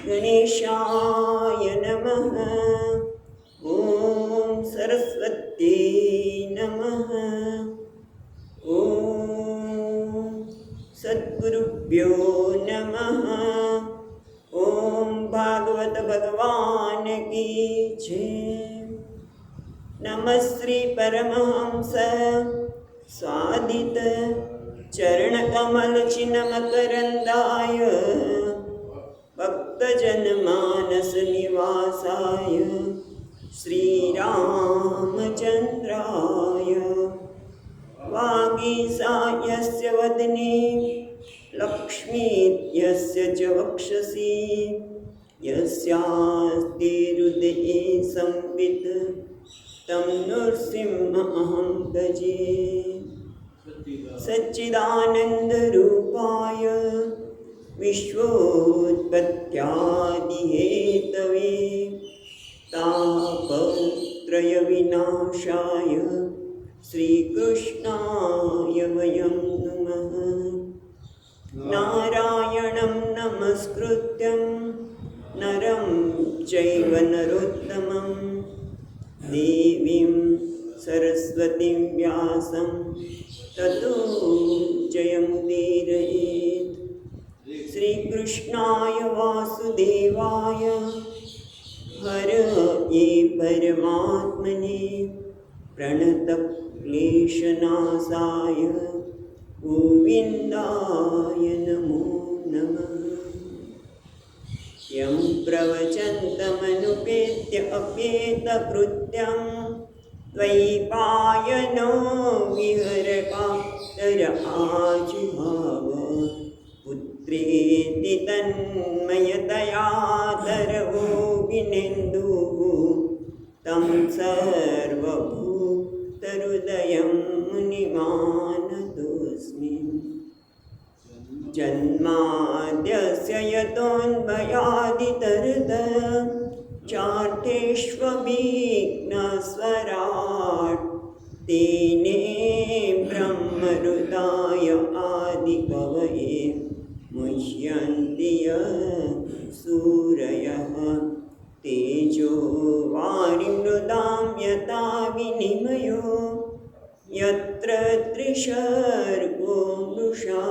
गणेशाय नमः। ॐ सरस्वत्यै नमः। ॐ सद्गुरुभ्यो नमः। ॐ भागवत भगवान की जय। नमः श्री परमहंस स्वादित चरणकमल चिन्मकरन्दाय भक्तजनमानस निवासाय श्रीरामचन्द्राय। वागीसायस्य वदने लक्ष्मीर्यस्य च वक्षसि यस्यास्ति हृदये संवित् तं नृसिंहमहं भजे। सच्चिदानन्दरूपाय विश्वोत्पत्त्यादिहेतवे तापत्रयविनाशाय श्रीकृष्णाय वयं नमः। नारायणं नमस्कृत्यं नरं चैव नरोत्तमं देवीं सरस्वतीं व्यासं ततो जयमुदीरयेत्। श्रीकृष्णाय वासुदेवाय हरये परमात्मने प्रणतक्लेशनाशाय गोविन्दाय नमो नमः। यं प्रवचन्तमनुपेत्य अप्येतकृत्यं द्वैपायनो विहरकातर आजुहाव पुत्रेति तन्मयतया तरवो विनेन्दुः तं सर्वभूतहृदयं मुनिमानतोऽस्मि। जन्माद्यस्य यतोऽन्वयादितरतः चार्थेष्वभिघ्नस्वराट् तेने ब्रह्महृदाय आदिकवये मुह्यन्ति यः सूरयः। तेजो वारिमृदां यथा विनिमयो यत्र त्रिसर्गो मृषा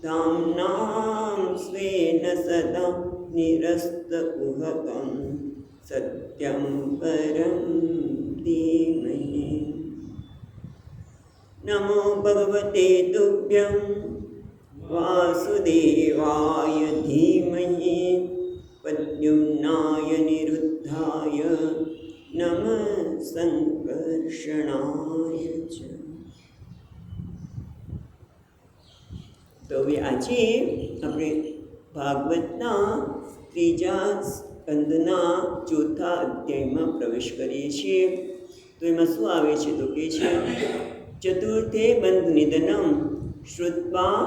धाम्नां स्वेन सदा निरस्तकुहकं सत्यं परं धीमहि। नमो भगवते तुभ्यं वासुदेवाय धीमहि प्रद्युम्नाय निरुद्धाय नमः संकर्षणाय च। तो હવે આજે આપણે ભાગવતના ત્રીજા સ્કંદના ચોથા અધ્યાયમાં પ્રવેશ કરીએ છીએ। તો એમાં શું આવે છે તો કે છે ચતુર્થે બંધ નિધનમ શ્રુત્વા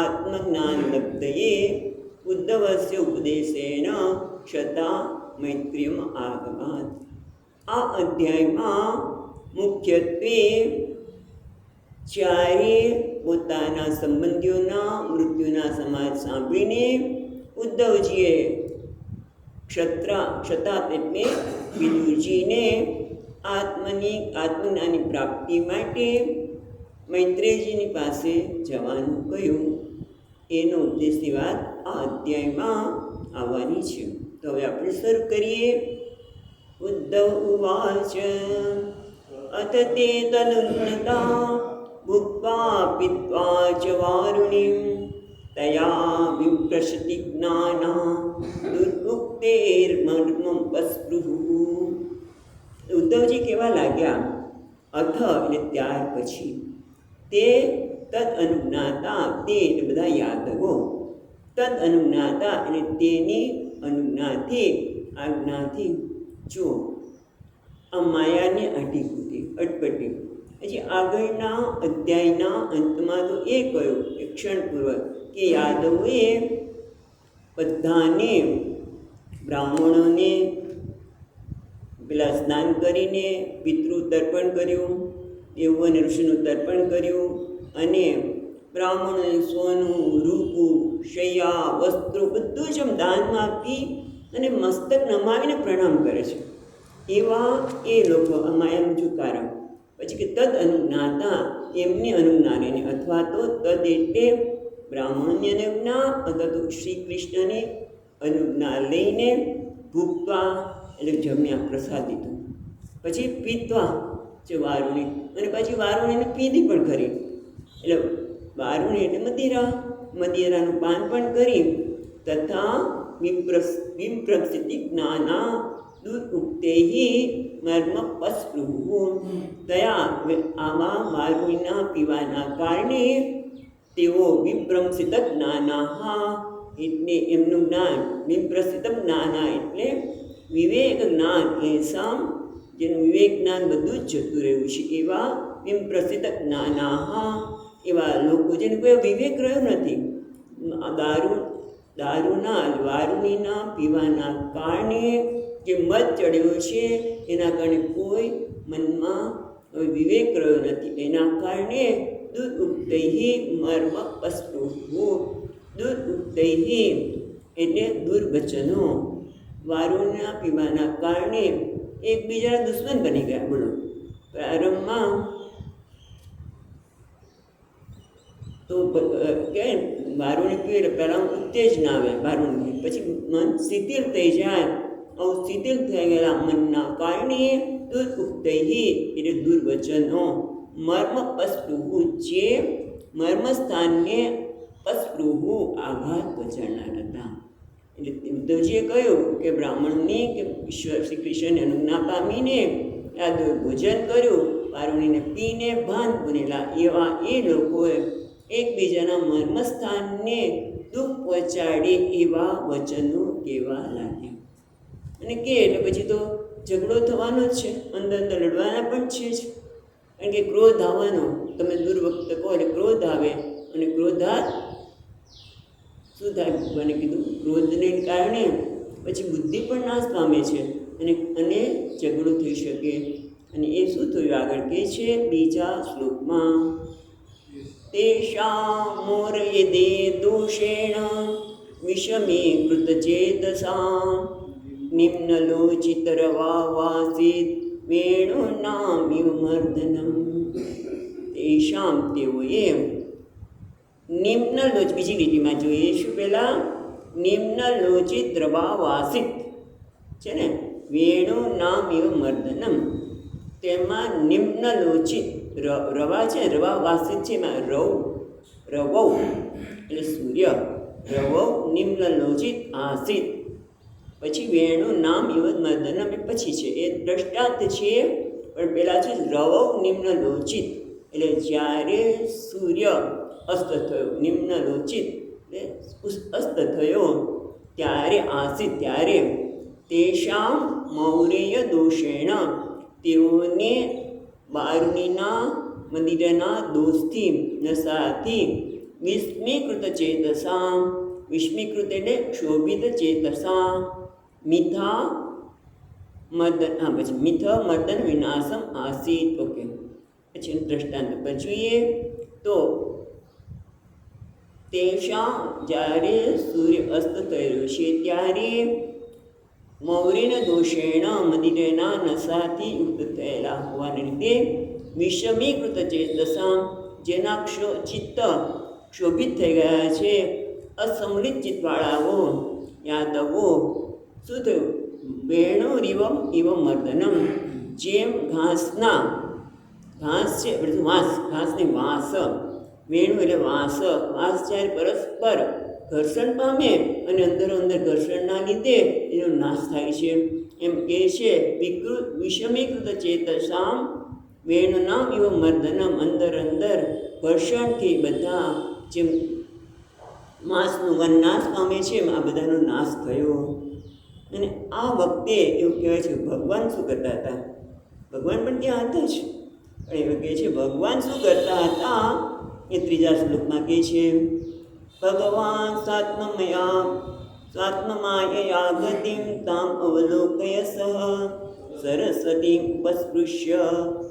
આત્મજ્ઞાનલબ્ધયે ઉદ્ધવસ્ય ઉપદેશેન ક્ષતા મૈત્રીમ આગમાત। આ અધ્યાયમાં મુખ્યત્વે ચારે પોતાના સંબંધીઓના મૃત્યુના સમાજ સાંભળીને ઉદ્ધવજીએ ક્ષતા એટલે વિદુરજીને આત્મજ્ઞાની પ્રાપ્તિ માટે મૈત્રેયજીની પાસે જવાનું કહ્યું। એનો ઉદ્દેશની વાત આ અધ્યાયમાં આવવાની છે। તો હવે આપણે શરૂ કરીએ। ઉદ્ધવ ઉવાચ અથ તે તદુન્નતા ભૂત્વા પીત્વા ચ વારુણીં તયા વિપ્રશતિ જ્ઞાના દુર્ભુક્તેર્મર્મં પસ્પૃહુઃ। ઉદ્ધવજી કહેવા લાગ્યા અથ એટલે ત્યાર પછી તે તદ અનુજ્ઞાતા તે એટલે બધા યાદવો તદ અનુજ્ઞાતા એટલે તેની અનુજ્ઞાથી આજ્ઞાથી જો આ માયાને આટીકૂટી અટપટી। હજી આગળના અધ્યાયના અંતમાં તો એ કહ્યું એક ક્ષણપૂર્વક કે યાદવોએ બધાને બ્રાહ્મણોને પેલા સ્નાન કરીને પિતૃ તર્પણ કર્યું, દેવો અને ઋષિનું તર્પણ કર્યું અને બ્રાહ્મણોને સોનું, રૂપું, શૈયા, વસ્ત્રો બધું જ આમ દાનમાં આપી અને મસ્તક નમાવીને પ્રણામ કરે છે. એવા એ લોકો અમાયાનું ચુકારા. પછી કે તદ અનુજ્ઞાતા, એમની અનુજ્ઞાને, અથવા તો તદ એટલે બ્રાહ્મણની અનુજ્ઞા અથવા તો શ્રી કૃષ્ણની અનુજ્ઞા લઈને ભૂખવા એટલે જમ્યા, પ્રસાદ લીધો. પછી પીતવા જે વારુણી, અને પછી વારુણીને પીધી પણ ખરી. એટલે વારુણી એટલે મદિરા, મદિરાનું પાન પણ કરી. તથા વિપ્રસ્થિતિ જ્ઞાના દુરુક્તૈ મર્મ પસ્પૃહુ, તયા આવા વારુણીના પીવાના કારણે તેઓ વિભ્રંસિત જ્ઞાના, એટલે એમનું જ્ઞાન, વિપ્રસ્થિત જ્ઞાના એટલે વિવેક જ્ઞાન, એસામ જેનું વિવેક જ્ઞાન બધું જ જતું રહ્યું છે એવા વિપ્રસ્થિત જ્ઞાના, એવા લોકો જેને કોઈ વિવેક રહ્યો નથી. વારુણીના પીવાના કારણે જે મદ ચડ્યો છે એના કારણે કોઈ મનમાં વિવેક રહ્યો નથી. એના કારણે દુરુક્તૈ મર્મ પસ્પૃહુ, દુરુક્તૈ એટલે દુર્વચનો, વારુણીના પીવાના કારણે એકબીજાના દુશ્મન બની ગયા. બોલો, પ્રારંભમાં તો કે વારુણી પીએ એટલે પહેલાં ઉત્તેજના આવે વારુણી, પછી મન શિથિલ થઈ જાય. આવું શિથિલ થઈ ગયેલા મનના કારણે દુરુક્તૈ એટલે દુર્વચનો, મર્મ પસ્પૃહુ જે મર્મસ્થાનને પસ્પૃહુ આઘાત પહોંચાડનાર હતા. એટલે ઉદ્ધવજીએ કહ્યું કે બ્રાહ્મણની કે ઈશ્વર શ્રી કૃષ્ણને અનુજ્ઞા પામીને આ ભોજન કર્યું, વારુણીને પીને ભાન બનેલા એવા એ લોકોએ એકબીજાના મર્મસ્થાનને દુઃખ પહોંચાડે એવા વચનો કહેવા લાગ્યા. અને કે એટલે પછી તો ઝઘડો થવાનો જ છે, અંદર અંદર લડવાના પણ છે જ. કારણ કે ક્રોધ આવવાનો, તમે દુર્વક્ત કહો એટલે ક્રોધ આવે, અને ક્રોધાત શું થાય? ભગવાને કીધું ક્રોધને કારણે પછી બુદ્ધિ પણ નાશ પામે છે અને ઝઘડો થઈ શકે. અને એ શું થયું આગળ કહે છે બીજા શ્લોકમાં, તેષાં મોરયદે દોષેણ વિષમીકૃત ચેતસાં નિમ્નલોચિતરવાવાસિત વેણુનામિવ મર્દનમ. તેષાં તેઓએ નિમ્નલોચ, બીજી લીટીમાં જોઈએ શું પહેલાં, નિમ્નલોચિત રવાવાસિત છે ને, વેણુનામિવ મર્દનમ, તેમાં નિમ્નલોચિત રવા છે, રવા વાસિત છે, એમાં રવૌ એટલે સૂર્ય, રવૌ નિમ્નલોચિત આસિત, પછી વેણું નામ યુવત મર્દનમ એ પછી છે, એ દ્રષ્ટાંત છે. પણ પહેલાં છે રવૌ નિમ્નલોચિત એટલે જ્યારે સૂર્ય અસ્ત થયો, નિમ્નલોચિત એટલે અસ્ત થયો ત્યારે આસિત, ત્યારે તેષાં મૌરેય દોષેણ, તેઓને વારુણીના મંદિરના દોષથી, નશાથી, વિસ્મીકૃત ચેતસા, વિસ્મીકૃત એટલે ક્ષોભિત ચેતસા, મિથા મર્દન, પછી મિથ મર્દન વિનાશમ આસિત. ઓકે, પછી દ્રષ્ટાંત પર જોઈએ તો તેષા જ્યારે સૂર્ય અસ્ત થયેલો છે ત્યારે મૌર્યના દોષેણ મંદિરના નશાથી યુક્ત થયેલા હોવાને લીધે વિષમીકૃત ચેતસા, જેના ચિત્ત ક્ષોભિત થઈ ગયા છે, અસમલિત ચિત્તવાળાઓ યાદવો શું થયું, વેણુરિવમ ઇવ મર્દનમ, જેમ ઘાસના, ઘાસ છે વાંસ, ઘાસની વાંસ, વેણુ એટલે વાંસ, વાંસ જ્યારે પરસ્પર ઘર્ષણ પામે અને અંદરો અંદર ઘર્ષણના લીધે એનો નાશ થાય છે, એમ કહે છે વિષમીકૃત ચેતસામ વેણુનામ ઇવ મર્દનમ, અંદર અંદર ઘર્ષણથી બધા જેમ માંસનું વન નાશ પામે છે એમ આ બધાનો નાશ થયો. અને આ વખતે એવું કહેવાય છે ભગવાન શું કરતા હતા, ભગવાન પણ ત્યાં હતા જ, પણ એવું કહે છે ભગવાન શું કરતા હતા એ ત્રીજા શ્લોકમાં કહે છે, ભગવાન સ્વાત્મમાયયા ગતિમ તામ અવલોકય સહ સરસ્વતીમ ઉપસ્પૃશ્ય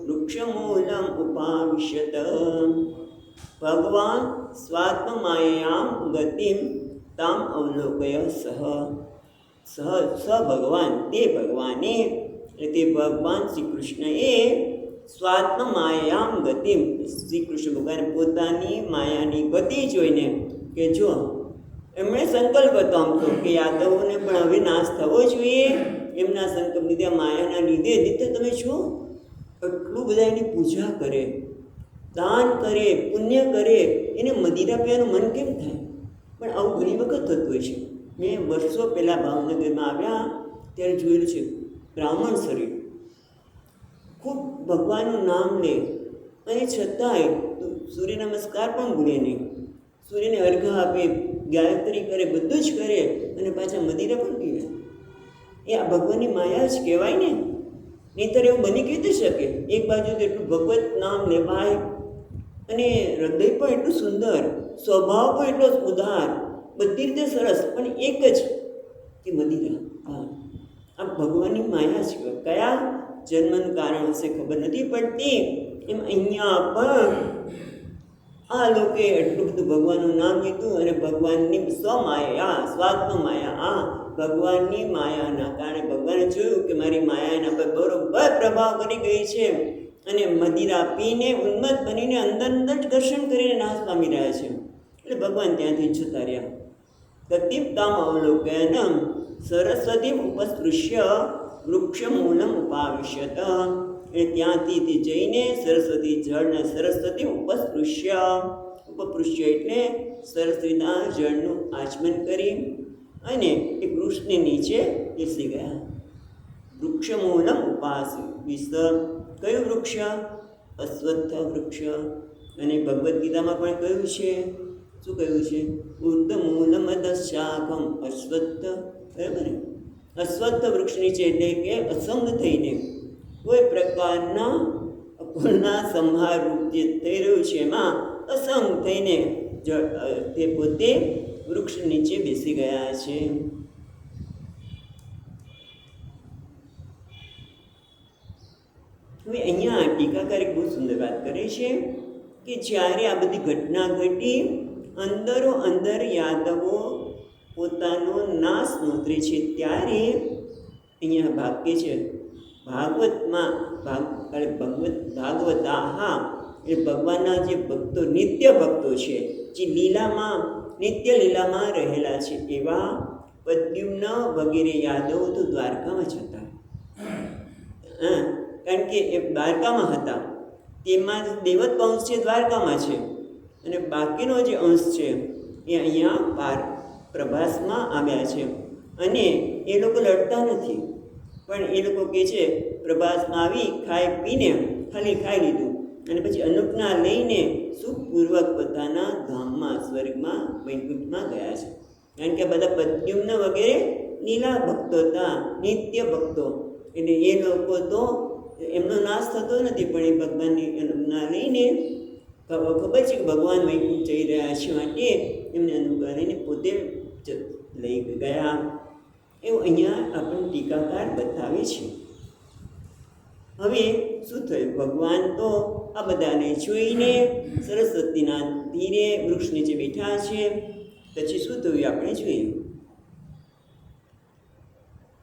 વૃક્ષમૂલમ ઉપાવિશત. ભગવાન સ્વાત્મમાયામ ગતિમ તામ અવલોકય સહ ભગવાન તે ભગવાને એટલે તે ભગવાન શ્રી કૃષ્ણએ સ્વાત્મમાયામ ગતિમ શ્રી કૃષ્ણ ભગવાન પોતાની માયાની ગતિ જોઈને કે જો એમણે સંકલ્પ હતો આમ તો કે યાદવોને પણ હવે નાશ થવો જોઈએ એમના સંકલ્પ લીધે માયાના લીધે રીતે તમે છો એટલું બધા એની પૂજા કરે દાન કરે પુણ્ય કરે એને મદિરા પીવાનું મન કેમ થાય પણ આવું ઘણી વખત થતું હોય છે મેં વર્ષો પહેલાં ભાવનગરમાં આવ્યા ત્યારે જોયેલું છે બ્રાહ્મણ શરીર ખૂબ ભગવાનનું નામ લે અને છતાંય સૂર્ય નમસ્કાર પણ ભૂલે નહીં સૂર્યને અર્ઘ્ય આપે ગાયત્રી કરે બધું જ કરે અને પાછા મદિરા પણ પીવે એ આ ભગવાનની માયા જ કહેવાય ને નહીંતર એવું બની કેવી રીતે શકે એક બાજુ તો એટલું ભગવત નામ લેવાય અને હૃદય પણ એટલું સુંદર સ્વભાવ પણ એટલો ઉદાર બધી રીતે સરસ પણ એક જ કે મદિરા હા આ ભગવાનની માયા છે કયા જન્મનું કારણ હશે ખબર નથી પડતી એમ અહીંયા પણ આ લોકોએ એટલું બધું ભગવાનનું નામ લીધું અને ભગવાનની સ્વમાયા સ્વાત્મ માયા આ ભગવાનની માયાના કારણે ભગવાને જોયું કે મારી માયા એના પર બરોબર પ્રભાવ કરી ગઈ છે અને મદિરા પીને ઉન્મત્ત બનીને અંદર જ ઘર્ષણ કરીને નાશ પામી રહ્યા છે એટલે ભગવાન ત્યાંથી જતા રહ્યા ગતિપ્તામ અવલોકન સરસ્વતી ઉપસ્પૃશ્ય વૃક્ષમૂલમ ઉપાવિશ્યત એટલે ત્યાંથી તે જઈને સરસ્વતી જળને સરસ્વતી ઉપસ્પૃશ્ય એટલે સરસ્વતીના જળનું આચમન કરી અને એ વૃક્ષની નીચે બેસી ગયા વૃક્ષમૂલમ ઉપાસિત કયું વૃક્ષ અશ્વત્થ વૃક્ષ અને ભગવદ્ ગીતામાં પણ કહ્યું છે શું કહ્યું છે ઉર્ધમૂલમદશાખમ અશ્વત્થ બરાબર અશ્વત્થ વૃક્ષ નીચે એટલે કે અસંગ થઈને કોઈ પ્રકારના અપૂર્ણા સંહાર રૂપ જે થઈ રહ્યું છે એમાં અસંગ થઈને તે પોતે વૃક્ષ નીચે બેસી ગયા છે હવે અહીંયા ટીકાકાર એક બહુ સુંદર વાત કરે છે કે જ્યારે આ બધી ઘટના ઘટી અંદરો અંદર યાદવો પોતાનો નાશ નોતરે છે ત્યારે અહીંયા ભાગ્ય છે ભાગવતમાં ભાગવતા હા એ ભગવાનના જે ભક્તો નિત્ય ભક્તો છે જે લીલામાં નિત્ય લીલામાં રહેલા છે એવા પ્રદ્યુમ્ન વગેરે યાદવો તો દ્વારકામાં જ હતા કારણ કે એ દ્વારકામાં હતા તેમાં દેવત્વ અંશ છે દ્વારકામાં છે અને બાકીનો જે અંશ છે એ અહીંયા પ્રભાસમાં આવ્યા છે અને એ લોકો લડતા નથી પણ એ લોકો કહે છે પ્રભાસમાં આવી ખાઈ પીને ખાલી ખાઈ લીધું અને પછી અનુજ્ઞા લઈને સુખપૂર્વક પોતાના ધામમાં સ્વર્ગમાં વૈકુંઠમાં ગયા છે કારણ કે બધા પ્રદ્યુમ્ન વગેરે લીલા ભક્તો હતા નિત્ય ભક્તો એટલે એ લોકો તો એમનો નાશ થતો નથી પણ એ ભગવાનની અનુજ્ઞા લઈને ખબર છે કે ભગવાન વૈકુંઠ જઈ રહ્યા છે માટે એમને અનુજ્ઞા લઈને પોતે લઈ ગયા એવું અહીંયા આપણને ટીકાકાર બતાવે છે હવે શું થયું ભગવાન તો આ બધાને જોઈને સરસ્વતીના તીરે વૃક્ષ નીચે બેઠા છે પછી શું થયું આપણે જોઈએ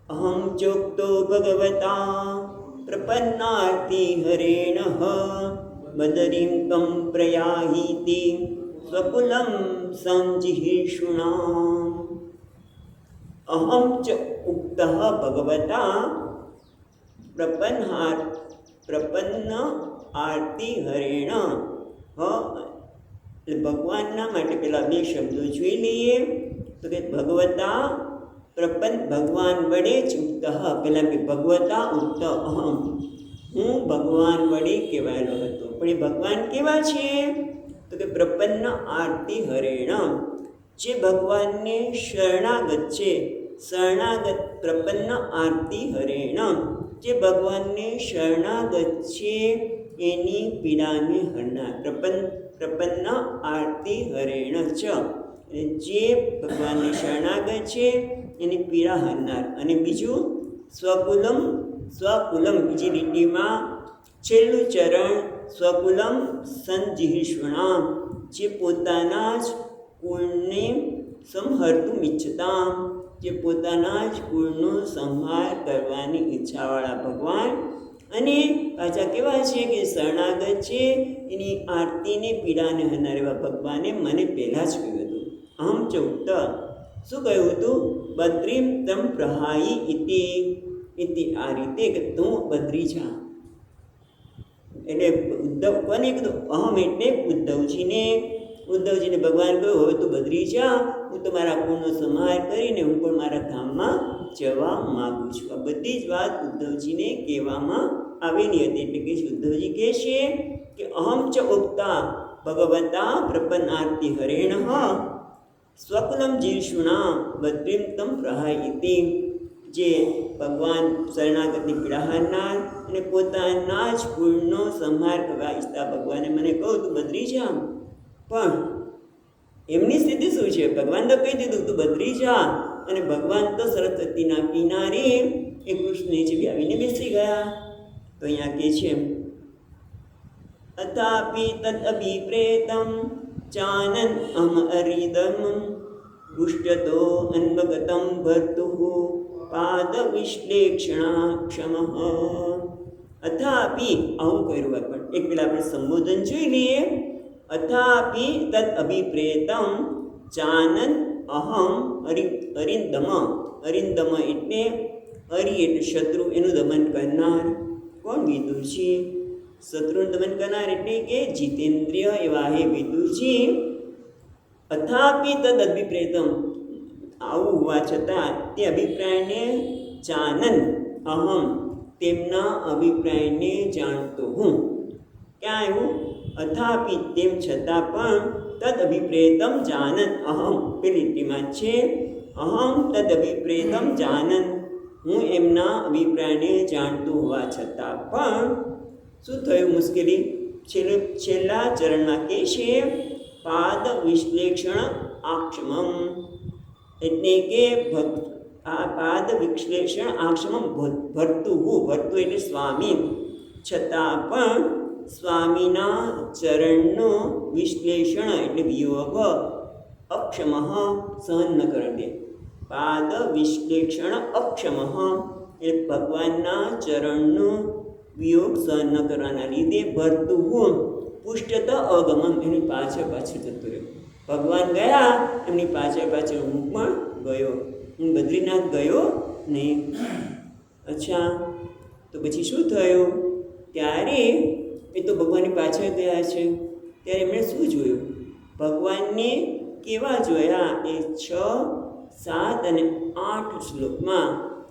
અહમ ચોક્તો ભગવતા પ્રપન્નાર્થી હરેણ બદરીમ તમ પ્રયાહીતિ સ્વકુલમ સંજિહિષુણા અહમ ચ ઉક્ત ભગવતા પ્રપન્ન આરતી હરેણ એટલે ભગવાનના માટે પેલા બે શબ્દો જોઈ લઈએ તો કે ભગવતા ભગવાન વડે જ ઉક્ત પેલા કે ભગવતા ઉક્ત અહમ હું ભગવાન વડે કહેવાયેલો હતો પણ એ ભગવાન કેવા છે તો કે પ્રપન્ન આરતી હરેણ જે ભગવાનને શરણાગત છે શરણાગત પ્રપન્ન આરતી હરેણ જે ભગવાનને શરણાગત છે એની પીડાને હરનાર પ્રપન્ન આરતી હરેણ ચ જે ભગવાનને શરણાગત છે એની પીડા હરનાર અને બીજું સ્વકુલમ બીજી લીટીમાં છેલ્લું ચરણ સ્વકુલમ સંજિહિષ્વણા જે પોતાના જ કુળને સંહર્તું ઈચ્છતા, જે પોતાના જ કુળનો સંહાર કરવાની ઈચ્છાવાળા ભગવાન. અને પાછા કેવા છે કે શરણાગત છે, એની આરતીને પીડાને હરનાર એવા ભગવાને મને પહેલાં જ કહ્યું હતું. અહમ ચ ઉક્ત, શું કહ્યું હતું? બદ્રીમ તમ પ્રહાઈ ઇતિ આ રીતે કે તું બદ્રી જા. એટલે ઉદ્ધવ કોને કીધું? અહમ એટલે ઉદ્ધવજીને ભગવાન કહ્યું હવે તું બદ્રી જા, હું તો મારા કુળનો સંહાર કરીને હું પણ મારા ધામમાં જવા માગું છું. આ બધી જ વાત ઉદ્ધવજીને કહેવામાં આવેલી હતી. એટલે કે ઉદ્ધવજી કહે છે કે અહમ ચ ઉક્તા ભગવતા પ્રપન્નાર્તિ હરેણ સ્વકુલમ જીર્ષુણા બદ્રીમ તમ પ્રહાય ઇતિ. જે ભગવાન શરણાગતની પીડા હારનાર અને પોતાના જ કુળનો સંહાર કરવા ઈચ્છતા ભગવાને મને કહું તું બદ્રી જા. પણ એમની સ્થિતિ શું છે? ભગવાન તો કહી દીધું તું બદ્રી જા, અને ભગવાન તો સરસ્વતીના કિનારે એ કૃષ્ણની જેવી આવીને બેસી ગયા. તો અહીંયા કહે છે અથાપિ તદ અભિપ્રેતમ ચાનન અમ અરિદમ પુષ્ટતો અન્વગતમ ભર્તુઃ પાદ વિશ્લેષણા ક્ષમ. અથાપિ આવું કર્યું હોય પણ એક પેલા આપણે સંબોધન જોઈ લઈએ. અથાપિ તદ અભિપ્રેતમ ચાનન અહમ અરિંદમ. અરિંદમ એટલે અરિ એટલે શત્રુ, એનું દમન કરનાર. કોણ? વિદુરજી. શત્રુનું દમન કરનાર એટલે કે જીતેન્દ્રિય એવા હે વિદુરજી. અથાપિ તદ અભિપ્રેતમ, આવું હોવા છતાં તે અભિપ્રાયને ચાનન અહમ, તેમના અભિપ્રાયને જાણતો હું. ક્યાં આવ્યું? અથાપિ તેમ છતાં પણ તદ અભિપ્રેતમ જાનન અહમ, પેલી લીટીમાં છે અહમ તદ અભિપ્રેતમ જાનન, હું એમના અભિપ્રાયને જાણતું હોવા છતાં પણ શું થયું મુશ્કેલી? છેલ્લા ચરણમાં કહે છે પાદ વિશ્લેષણ આક્ષમમ, એટલે કે આ પાદ વિશ્લેષણ આક્ષમમ ભર્તુ એટલે સ્વામી, છતાં પણ સ્વામીના ચરણનો વિશ્લેષણ એટલે વિયોગ અક્ષમ સહન ન કરી દે. પાદ વિશ્લેષણ અક્ષમ એટલે ભગવાનના ચરણનો વિયોગ સહન ન કરવાના લીધે ભર્તું પુષ્ટત અગમમ, એની પાછળ જતું રહ્યું. ભગવાન ગયા, એમની પાછળ હું પણ ગયો. હું બદ્રીનાથ ગયો નહીં. અચ્છા, તો પછી શું થયું? ત્યારે એ તો ભગવાનની પાછળ ગયા છે, ત્યારે એમણે શું જોયું? ભગવાનને કેવા જોયા? એ 6, 7 અને 8 શ્લોકમાં,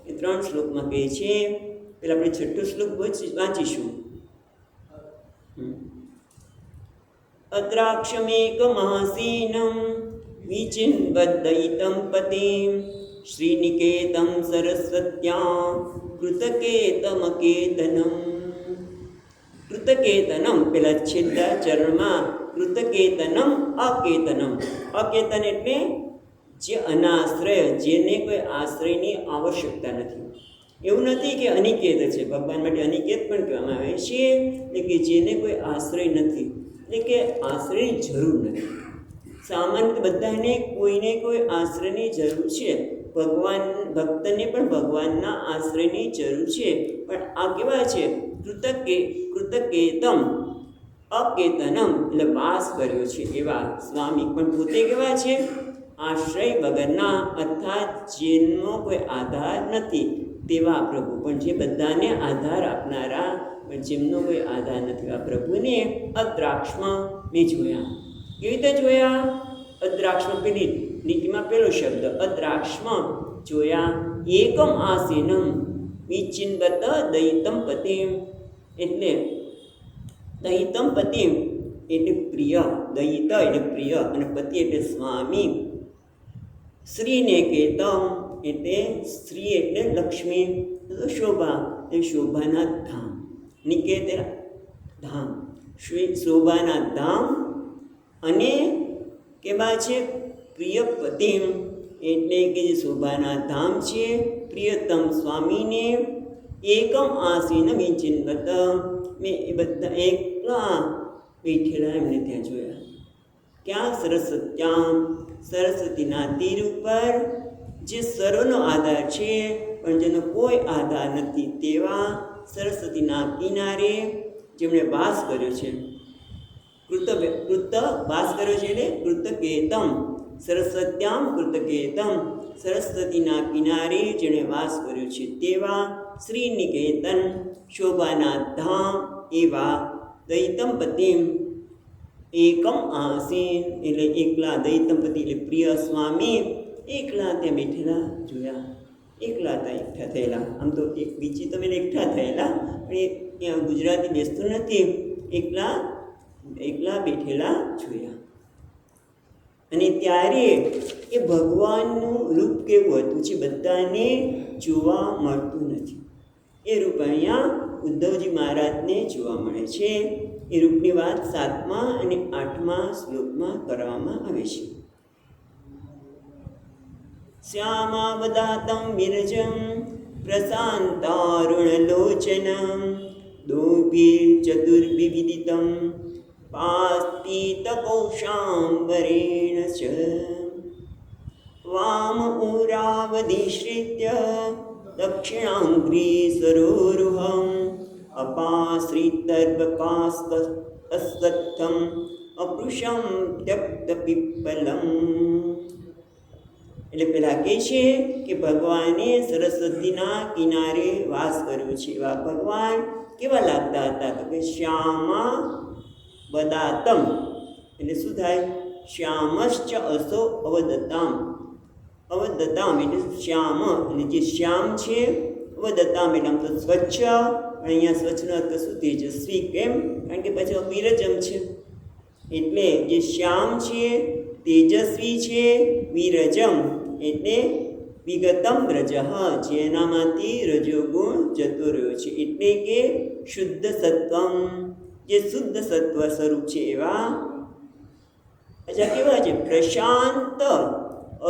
એ 3 શ્લોકમાં કહે છે. પેલા આપણે 6ઠ્ઠો શ્લોક વાંચીશું. અદ્રાક્ષમેકમાસીનમ વિચિન્વદ્દયિતમ પતિમ શ્રીનિકેતમ સરસ્વત્યાં કૃતકેતમકેતનમ. કૃતકેતનમ પેલા છેલ્લા ચરણમાં કૃતકેતનમ અકેતનમ. અકેતન એટલે જે અનાશ્રય, જેને કોઈ આશ્રયની આવશ્યકતા નથી. એવું નથી કે અનિકેત છે, ભગવાન માટે અનિકેત પણ કહેવામાં આવે છે, એટલે કે જેને કોઈ આશ્રય નથી, એટલે કે આશ્રયની જરૂર નથી. સામાન્ય બધાને કોઈને કોઈ આશ્રયની જરૂર છે. ભગવાન ભક્તને પણ ભગવાનના આશ્રયની જરૂર છે. પણ આ કેવા છે? કૃતકેતમ અકેતનમ એટલે વાસ કર્યો છે એવા સ્વામી, પણ પોતે કેવા છે? આશ્રય વગરના, અર્થાત જેનો કોઈ આધાર નથી તેવા પ્રભુ. પણ જે બધાને આધાર આપનારા, પણ જેમનો કોઈ આધાર નથી આ પ્રભુને અદ્રાક્ષમાં મેં જોયા. કેવી રીતે જોયા? અદ્રાક્ષમાં પેલી લીટીમાં પેલો શબ્દ અદ્રાક્ષમાં જોયા. એકમ આસીનમ વિચિન્વત દયિતમ પતિમ, એટલે દયિતમ પતિમ એટલે પ્રિય, દયિત એટલે પ્રિય અને પતિ એટલે સ્વામી. શ્રીને કેતમ એટલે સ્ત્રી એટલે લક્ષ્મી, શોભા એટલે શોભાના ધામ. નિકેત ધામ, શોભાના ધામ. અને કેવા છે? પ્રિયપતિમ એટલે કે જે શોભાના ધામ છે, પ્રિયતમ સ્વામીને. એકમ આસીન વિચિન્વત, મેં એ બધા એકલા બેઠેલા એમને ત્યાં જોયા. ક્યાં સરસ્વત્યામ, સરસ્વતીના તીર ઉપર જે સરોનો આધાર છે પણ જેનો કોઈ આધાર નથી તેવા સરસ્વતીના કિનારે જેમણે વાસ કર્યો છે. કૃત વાસ કર્યો છે એટલે કૃતકેતમ, સરસ્વત્યામ કૃતકેતમ, સરસ્વતીના કિનારે જેણે વાસ કર્યો છે તેવા શ્રીનિકેતન, શોભાના ધામ એવા દૈતંપતિમ એકમ આસીન એટલે એકલા દૈતંપતિ એટલે પ્રિય સ્વામી એકલા ત્યાં બેઠેલા જોયા. એકલા હતા એકઠા થયેલા. આમ તો એક બીજી તમે એકઠા થયેલા પણ એ ત્યાં ગુજરાતી બેસતું નથી. એકલા એકલા બેઠેલા જોયા. અને ત્યારે એ ભગવાનનું રૂપ કેવું હતું જે બધાને જોવા મળતું નથી. એ રૂપ અહીંયા ઉદ્ધવજી મહારાજને જોવા મળે છે. એ રૂપની વાત 7મા અને 8મા શ્લોકમાં કરવામાં આવે છે. શ્યામાવદાતમ વિરજમ પ્રશાંતારુણલોચનમ દોભિર્ચતુર્વિવિદિતમ પાસ્તિતકૌશાંબરેણ ચ વામ ઉરાવધિશ્રિત્ય દક્ષિણાંગ્રી સરોરુહમ અપાશ્રિતર્વકાસ્તસ્થમ અપૃષમ ત્યક્તપિપ્પલમ. એટલે પેલા કહે છે કે ભગવાને સરસ્વતીના કિનારે વાસ કર્યો છે. એવા ભગવાન કેવા લાગતા હતા તો કે શ્યામા વદાતમ એટલે શું થાય? શ્યામશ્ચ અસો અવદતામ, અવદતામ એટલે શ્યામ એટલે જે શ્યામ છે, અવદતામ એટલે આમ તો સ્વચ્છ, પણ અહીંયા સ્વચ્છનો અર્થ શું? તેજસ્વી. કેમ? કારણ કે પછી વિરજમ છે એટલે જે શ્યામ છે તેજસ્વી છે, વિરજમ એટલે વિગતમ રજ જેનામાંથી રજોગુણ જતો રહ્યો છે એટલે કે શુદ્ધ સત્વમ જે શુદ્ધ સત્વ સ્વરૂપ છે એવા. અચ્છા કેવા છે? પ્રશાંત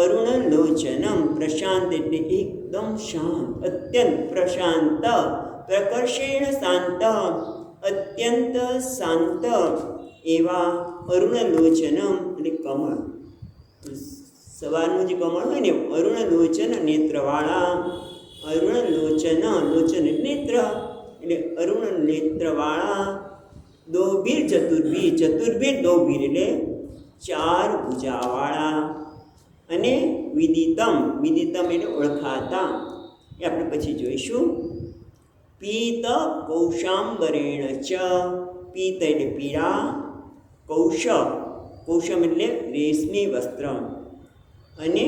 અરુણ લોચનમ, પ્રશાંત એટલે એકદમ શાંત, અત્યંત પ્રશાંત, પ્રકર્ષેણ શાંત, અત્યંત શાંત એવા અરુણ લોચનમ એટલે કમળ, સવારનું જે કમળ હોય ને અરુણ લોચન નેત્રવાળા, અરુણ લોચન, લોચન નેત્ર એટલે અરુણ નેત્રવાળા, દોભીર ચતુર્ભીર, ચતુર્ભીર દોભીર એટલે 4 ભુજાવાળા, અને વિદિતમ, વિદિતમ એટલે ઓળખાતા. એ આપણે પછી જોઈશું. પીત કૌશાંબરેણ ચ, પીત એટલે પીળા, કૌશ, કૌશમ એટલે રેશમી વસ્ત્ર, અને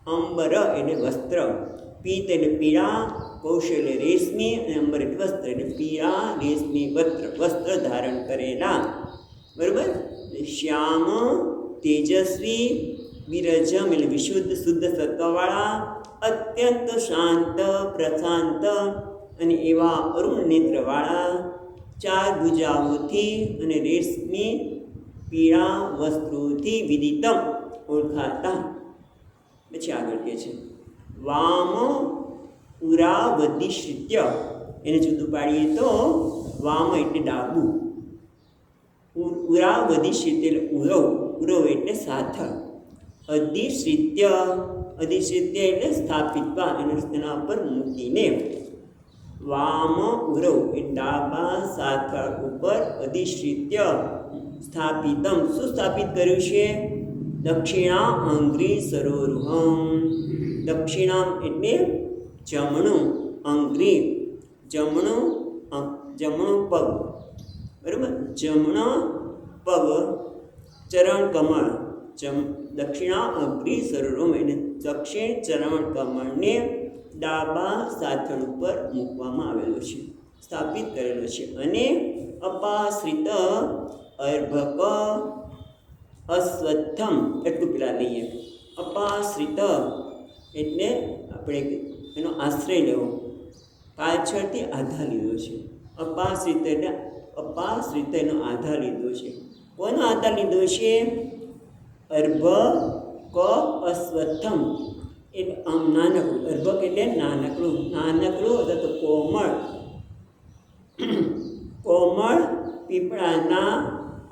અંબર એટલે વસ્ત્ર. પીત એટલે પીળા, કૌશ એટલે રેશમી, અને અંબર એટલે વસ્ત્ર એટલે પીળા રેશમી વસ્ત્ર ધારણ કરેલા. બરાબર? શ્યામ તેજસ્વી, વિરજમ એટલે વિશુદ્ધ શુદ્ધ સત્વવાળા, અત્યંત શાંત પ્રશાંત અને એવા અરુણ નેત્રવાળા, 4 ભુજાઓથી અને રેશમી પીળા વસ્ત્રોથી વિદિતમ ઓળખાતા. પછી આગળ કહે છે વામ ઉરાવધિશ્રિત્ય, એને જુદું પાડીએ તો વામ એટલે ડાબું, ઉરાવધિશ્રિત્ય એટલે ઉરવ, ઉરવ એટલે સાથળ, અધિશ્રિત્ય, અધિશ્રિત્ય એટલે સ્થાપિતવા એને તેના ઉપર મૂકીને, વામ ઉરવ એ ડાબા સાથળ ઉપર, અધિશ્રિત્ય સ્થાપિતમ શું સ્થાપિત કર્યું છે? દક્ષિણા અંગ્રી સરોરુહમ, દક્ષિણામ એટલે જમણું, અંગ્રી જમણું, જમણું પગ, બરાબર? જમણો પગ, ચરણ કમળ, દક્ષિણા અગ્રી સરોરુહમ એટલે દક્ષિણ ચરણ કમળને ડાબા સાથળ ઉપર મૂકવામાં આવેલો છે, સ્થાપિત કરેલો છે. અને અપાશ્રિત અર્ભક અશ્વત્થમ એટલું પેલા લઈએ. અપાશ્રિત એટલે આપણે એનો આશ્રય લેવો, પાછળથી આધાર લીધો છે. અપાશ્રિત એટલે અપાશ્રિત એનો આધાર લીધો છે. કોનો આધાર લીધો છે? અર્ભક અશ્વત્થમ એટલે આમ નાનકડું, અર્ભક એટલે નાનકડું, નાનકડું અથવા તો કોમળ, કોમળ પીપળાના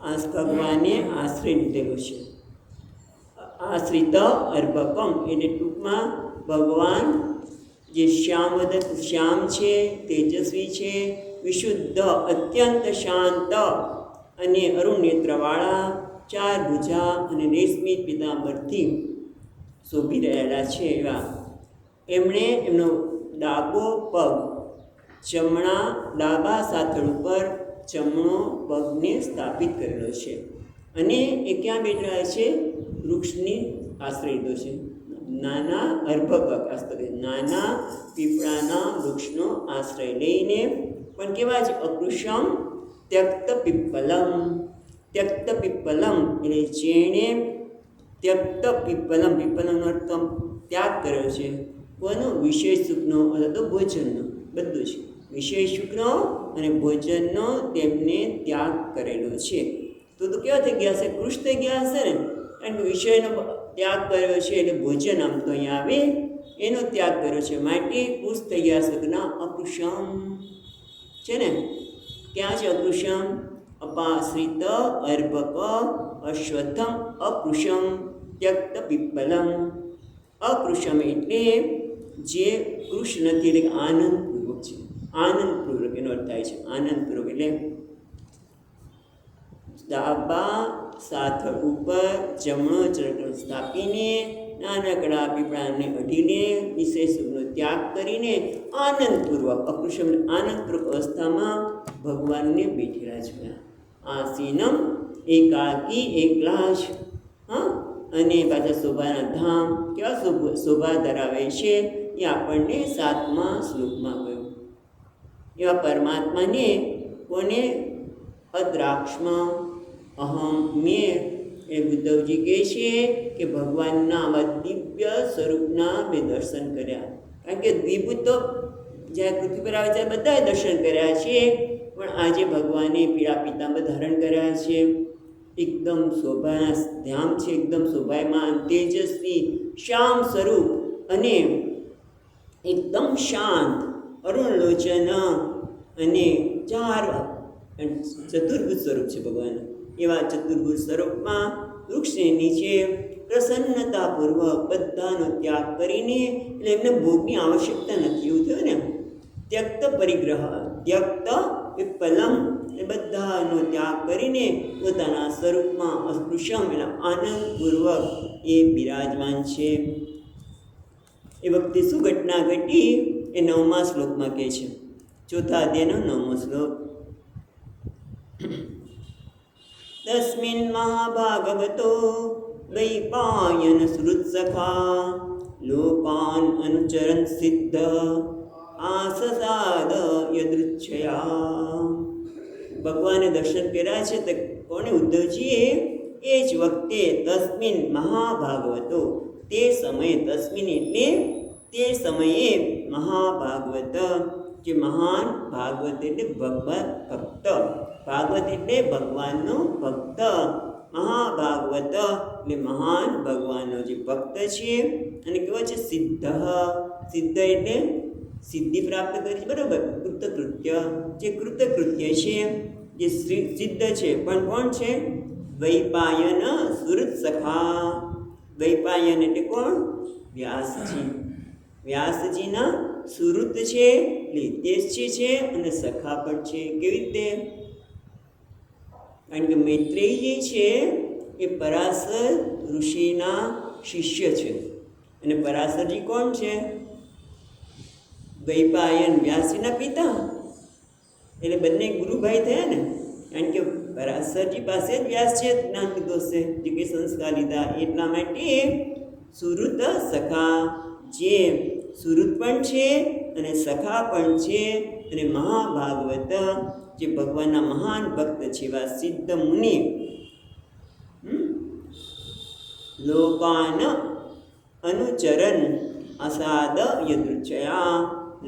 આ ભગવાને આશ્રય લીધેલો છે. આશ્રિત અર્ભકમ એટલે ટૂંકમાં ભગવાન જે શ્યામ છે, તેજસ્વી છે, વિશુદ્ધ, અત્યંત શાંત અને અરુણ નેત્રવાળા, 4 ભુજા અને રેશમી પીતાંબરથી શોભી રહેલા છે એવા એમણે એમનો ડાબો પગ ડાબા સાથળ ઉપર જમણો પગને સ્થાપિત કરેલો છે અને એ ક્યાં બેઠા છે? વૃક્ષની આશ્રય લીધો છે. નાના અર્ભક નાના પીપળાના વૃક્ષનો આશ્રય લઈને, પણ કેવા છે? અકૃશમ ત્યક્ત પીપલમ. ત્યક્ત પીપલમ એટલે જેણે ત્યક્ત પીપલમ, પીપલમનો અર્થ ત્યાગ કર્યો છે. કોનો? વિષય સુખનો અથવા તો ભોજનનો, બધું છે. વિષય સુખનો અને ભોજનનો તેમને ત્યાગ કરેલો છે. તો કેવા થઈ ગયા હશે? કૃશ થઈ ગયા હશે ને, કારણ કે વિષયનો ત્યાગ કર્યો છે એટલે ભોજન આમ તો અહીંયા આવે એનો ત્યાગ કર્યો છે, માટે કૃશ થઈ ગયા સગના અકૃશમ છે ને. ક્યાં છે અકૃશમ? અપાશ્રિત અર્ભક અશ્વત્થમ અકૃશમ ત્યક્ત પીપલમ. અકૃશમ એટલે જે કૃશ નથી, એટલે આનંદપૂર્વક છે. આનંદપૂર્વક એનો અર્થ થાય છે. આનંદપૂર્વક એટલે ડાબા સાથળ ઉપર જમણો ચરણ સ્થાપીને, નાનકડા પીપળાને અઢીને, વિશેષ સુખનો ત્યાગ કરીને આનંદપૂર્વક, અકૃશમ આનંદપૂર્વક અવસ્થામાં ભગવાનને બેઠેલા જોયા. આસીનમ એકાકી એકલા જ. અને પાછા શોભાના ધામ કેવા શોભા ધરાવે છે એ આપણને 7મા શ્લોકમાં કહ્યું. એવા પરમાત્માને કોને? અદ્રાક્ષમાં અહમ મેં. એ બુદ્ધવજી કહે છે કે ભગવાનના આવા દિવ્ય સ્વરૂપના મેં દર્શન કર્યા. કારણ કે દ્વિભૂત તો જ્યાં પૃથ્વી પર આવે ત્યારે બધાએ દર્શન કર્યા છે, પણ આજે ભગવાને પીળા પીતાંબર ધારણ કર્યા છે. એકદમ શોભા ધામ છે, એકદમ શોભાયમાન, તેજસ્વી, શ્યામ સ્વરૂપ અને એકદમ શાંત, અરુણલોચન અને ચતુર્ભુજ સ્વરૂપ છે ભગવાન. એવા ચતુર્ભુજ સ્વરૂપમાં વૃક્ષની નીચે પ્રસન્નતાપૂર્વક બધાનો ત્યાગ કરીને, એટલે એમને ભોગની આવશ્યકતા નથી, એવું થયું ને. ત્યક્ત પરિગ્રહ, ત્યક્ત વિપલમ એ બધાનો ત્યાગ કરીને પોતાના સ્વરૂપમાં અસ્પૃશ્યમ એટલે આનંદપૂર્વક એ બિરાજમાન છે. એ વખતે શું ઘટના ઘટી એ 9મા શ્લોકમાં કહે છે. 4થા અધ્યાયનો 9મો શ્લોક. તસ્મિન મહાભાગવતો વૈપાયન શ્રુતસખા લોકાન અનુચરન સિદ્ધ આસસાદ યદૃચ્છયા. ભગવાને દર્શન કર્યા છે. તો કોણે? ઉદ્ધવજીએ. એ જ વખતે તસ્મિન મહાભાગવતો, તે સમયે, તસ્મિન એટલે તે સમયે, મહાભાગવત જે મહાન, ભાગવત એટલે ભક્ત, ભાગવત એટલે ભગવાનનો ભક્ત, મહાભાગવત એટલે મહાન ભગવાનનો જે ભક્ત છે. અને કેવો છે? સિદ્ધ. સિદ્ધ એટલે સિદ્ધિ પ્રાપ્ત કરી છે, બરાબર. કૃતકૃત્ય, જે કૃતકૃત્ય છે, જે સિદ્ધ છે. પણ કોણ છે? વૈપાયન સુરત સખા. વૈપાયન એટલે કોણ? વ્યાસજી. વ્યાસજીના સુરત છે, હિતેશજી છે અને સખા પણ છે. કેવી રીતે? કારણ કે મૈત્રેયજી છે એ પરાશર ઋષિના શિષ્ય છે, અને પરાશરજી કોણ છે? વૈપાયન વ્યાસજીના પિતા. એટલે બંને ગુરુભાઈ થયા ને. કારણ કે પરાશરજી પાસે જ વ્યાસ છે જ્ઞાન લીધો છે, જે કે સંસ્કાર લીધા. એટલા માટે સુરત સખા, જે સુરત પણ છે અને સખા પણ છે, અને મહાભાગવત જે ભગવાનના મહાન ભક્ત છે એવા સિદ્ધ મુનિ. લોકાન અનુચરન અસાદ યદૃચ્છયા.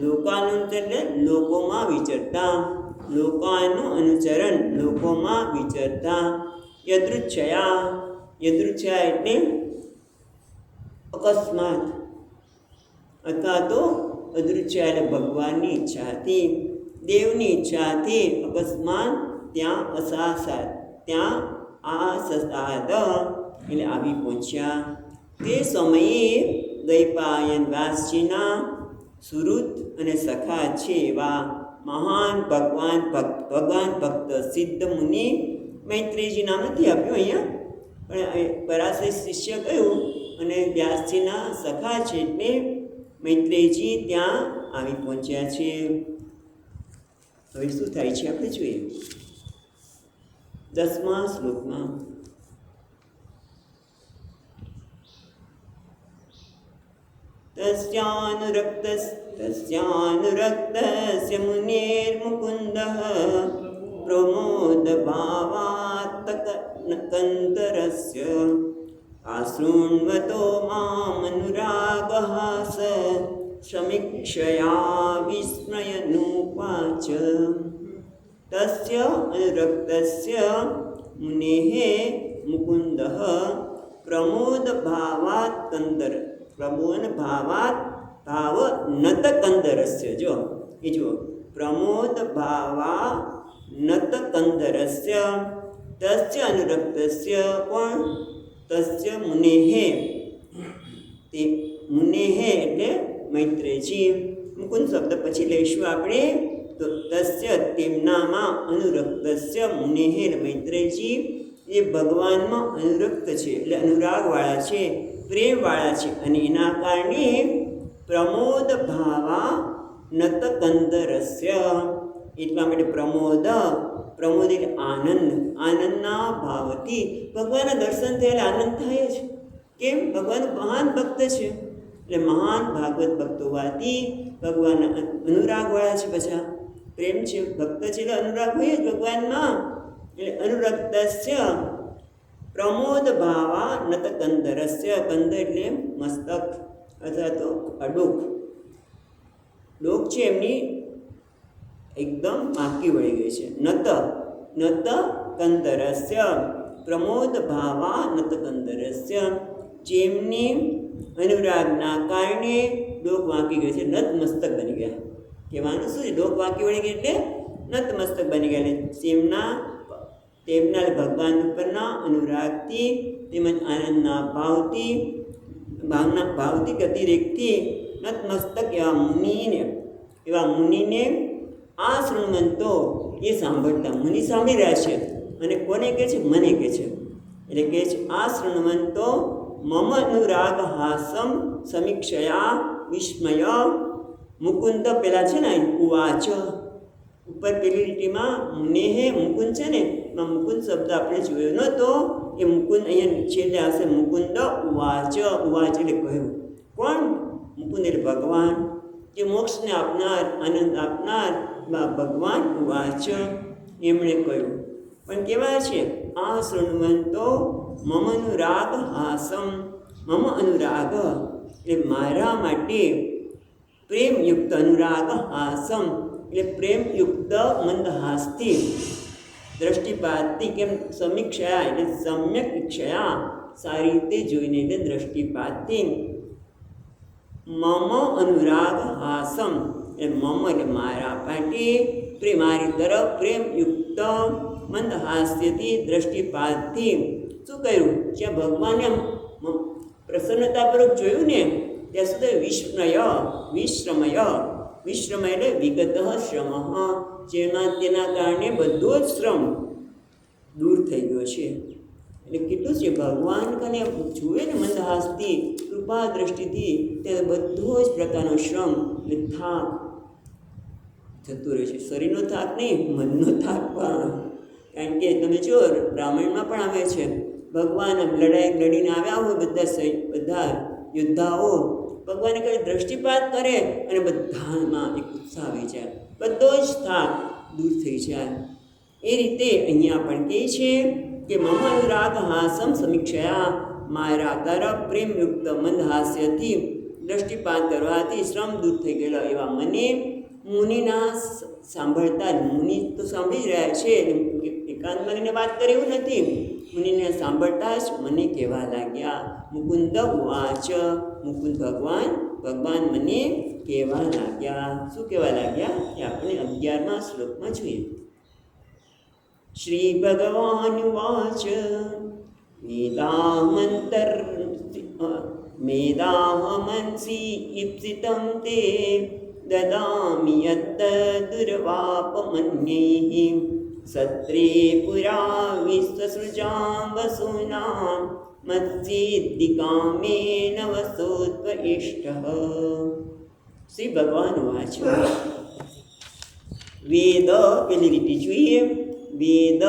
લોકાનું એટલે લોકોમાં વિચરતા, લોકાનું અનુચરણ લોકોમાં વિચરતા, યદૃચ્છયા. યદૃચ્છયા એટલે અકસ્માત, અથવા તો અદૃચ્છયા એટલે ભગવાનની ઈચ્છાથી, દેવની ઈચ્છાથી અકસ્માત ત્યાં ત્યાં આસસાદ એટલે આવી પહોંચ્યા. તે સમયે દ્વૈપાયન વ્યાસજીના સુહૃદ અને સખા છે એવા મહાન ભગવાન ભક્ત સિદ્ધ મુનિ, મૈત્રેયજી નામ નથી આપ્યું અહીંયા, પણ પરાશર શિષ્ય કહ્યું, અને વ્યાસજીના સખા છે એટલે મૈત્રેયજી ત્યાં આવી પહોંચ્યા છે. હવે શું થાય છે આપણે જોઈએ 10મા શ્લોકમાં. તસ્યાનુરક્તસ્ય મુનેર્મુકુંદઃ પ્રમોદભાવાત્તકંતરસ્ય આશૃण्वतो મામનુરાગः સ સમીક્ષયા વિસ્મયનુવાચ. તસ્ય અનુરક્તસ્ય મુનેઃ મુકુંદઃ પ્રમોદભાવાત્ ભાવ નત કંદરસ્ય. જો એ જુઓ, પ્રમોદ ભાવા નત કંદરસ્ય તસ્ય અનુરક્તસ્ય કોણ? તસ્ય મુનેઃ. તે મુનેઃ એટલે મૈત્રેયજી. મુકુંદ શબ્દ પછી લઈશું આપણે. તો તસ્ય તેમનામાં અનુરક્તસ્ય મુનેઃ એટલે મૈત્રેયજી એ ભગવાનમાં અનુરક્ત છે, એટલે અનુરાગવાળા છે, પ્રેમવાળા છે, અને એના કારણે પ્રમોદ ભાવા નત કંદરસ્ય એટલા માટે પ્રમોદ એટલે આનંદના ભાવથી ભગવાનના દર્શન થયેલા આનંદ થાય છે. કેમ? ભગવાન મહાન ભક્ત છે, એટલે મહાન ભાગવત ભક્ત હોવાથી ભગવાનના અનુરાગવાળા છે. પછી પ્રેમ છે, ભક્ત છે એટલે અનુરાગ હોય જ ભગવાનમાં. એટલે અનુરક્તસ્ય પ્રમોદ ભાવા નત કંદરસ્ય. કંદર એટલે મસ્તક અથવા તો ડોક. ડોક છે એમની એકદમ માકી વળી ગઈ છે. નત કંદરસ્ય પ્રમોદ ભાવા નત કંદરસ્ય. જેમની અનુરાગના કારણે ડોક વાંકી ગઈ છે, નત મસ્તક બની ગયા. કહેવાનું શું છે? ડોક વાંકી વળી ગઈ એટલે નત મસ્તક બની ગયા. તેમના ભગવાન ઉપરના અનુરાગથી તેમજ આનંદના ભાવથી ગતિરેકથી નતમસ્તક એવા મુનિને આ શૃણવંતો એ સાંભળતા. મુનિ સાંભળી રહ્યા છે અને કોને કહે છે? મને કહે છે. એટલે કહે છે આ શૃણવંતો મમ અનુરાગ હાસમ સમીક્ષયા વિસ્મય મુકુંદ. પેલા છે ને ઉવાચ ઉપર પેલી લીટીમાં મુનેહે મુકુંદ છે ને, એમાં મુકુંદ શબ્દ આપણે જોયો નહોતો. એ મુકુંદ અહીંયા છેલ્લે આવશે મુકુંદ ઉવાચ. ઉવાચ એટલે કહ્યું. કોણ? મુકુંદ એટલે ભગવાન, જે મોક્ષને આપનાર, આનંદ આપનાર ભગવાન ઉવાચ એમણે કહ્યું. પણ કેવા છે? આ શૃણવંતો મમ અનુરાગ હાસમ. મમ અનુરાગ એટલે મારા માટે પ્રેમયુક્ત અનુરાગ હાસમ એટલે પ્રેમયુક્ત મંદહાસથી દ્રષ્ટિપાતથી. કેમ? સમીક્ષયા એટલે સમ્યક ઈક્ષયા, સારી રીતે જોઈને એટલે દ્રષ્ટિપાતથી. મમ અનુરાગ હાસમ એટલે મમ એટલે મારા માટે મારી તરફ પ્રેમયુક્ત મંદહાસ્યથી દ્રષ્ટિપાતથી. શું કર્યું? જ્યાં ભગવાને પ્રસન્નતાપૂર્વક જોયું ને ત્યાં સુધી વિશ્રમય એટલે વિગત શ્રમ, જેમાં તેના કારણે બધો જ શ્રમ દૂર થઈ ગયો છે. એટલે કેટલું છે? ભગવાન કને જુએ ને મંદહાસથી, કૃપા દ્રષ્ટિથી, ત્યારે બધો જ પ્રકારનો શ્રમ એટલે થાક જતો રહે છે. શરીરનો થાક નહીં, મનનો થાક પણ. કારણ કે તમે જો રામાયણમાં પણ આવે છે, ભગવાન લડીને આવ્યા હોય બધા યોદ્ધાઓ, ભગવાને કઈ દ્રષ્ટિપાત કરે અને બધામાં એક ઉત્સાહ આવી જાય, બધો જ થાક દૂર થઈ જાય. એ રીતે અહીંયા પણ કહે છે કે મમ અનુરાગ હાસમ સમીક્ષયા, મારા તરફ પ્રેમયુક્ત મંદહાસ્યથી દ્રષ્ટિપાત કરવાથી શ્રમ દૂર થઈ ગયેલા એવા મને મુનિના સાંભળતા. મુનિ તો સાંભળી જ રહ્યા છે, એકાંત મને વાત કરે એવું નથી. મુનિને સાંભળતા જ મને કહેવા લાગ્યા મુકુંદ ઉવાચ. મુકુંદ ભગવાન મને કહેવા લાગ્યા. શું કહેવા લાગ્યા? એ આપણે 11મા શ્લોકમાં જોઈએ. श्रीभगवानुवाच मेदाहमंसि ईप्सितं ते ददामि यत्तदुर्वापमन्यैः सत्रे पुरा विश्वसृजां वसूनां मत्सिद्धिकामेन वसोत्वइष्टः। श्री भगवान वाच वेद પેલી લીટી જોઈએ વેદ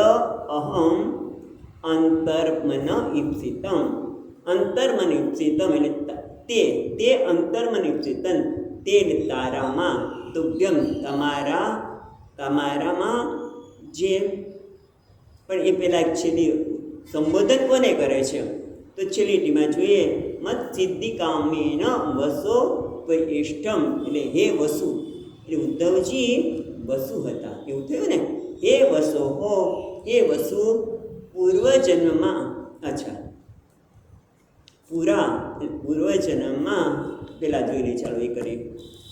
અહમ અંતર્મન ઈપ્સિતમ અંતર્મન ઈપ્સિતમ એટલે તે અંતર્મન ઈપ્સિતન તે તારામાં તુભ્યમ તમારામાં જે પણ એ પેલા છેલ્લી સંબોધન કોને કરે છે તો છેલ્લી લીટીમાં જોઈએ મત સિદ્ધિ કામેન વસો ઇષ્ટમ એટલે હે વસુ એટલે ઉદ્ધવજી વસુ હતા એવું થયું ને હે વસો હો હે વસુ પૂર્વજન્મમાં પૂર્વજન્મમાં પેલા જોઈ લે ચાલો એ કરીએ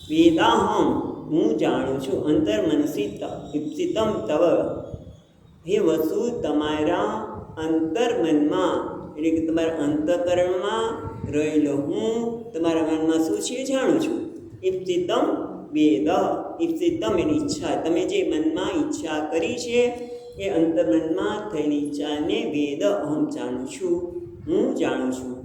વેદાહમ હું જાણું છું અંતર્મનસી ઈપ્સિતમ તવ હે વસુ તમારા અંતર્મનમાં એટલે કે તમારા અંતઃકરણમાં રહેલો હું તમારા મનમાં શું છે જાણું છું ઈપ્સિતમ વેદ ઈપ્સિતમ એની ઈચ્છા તમે જે મનમાં ઈચ્છા કરી છે એ અંતર્મનમાં થયેલી ઈચ્છાને વેદ અહમ જાણું છું હું જાણું છું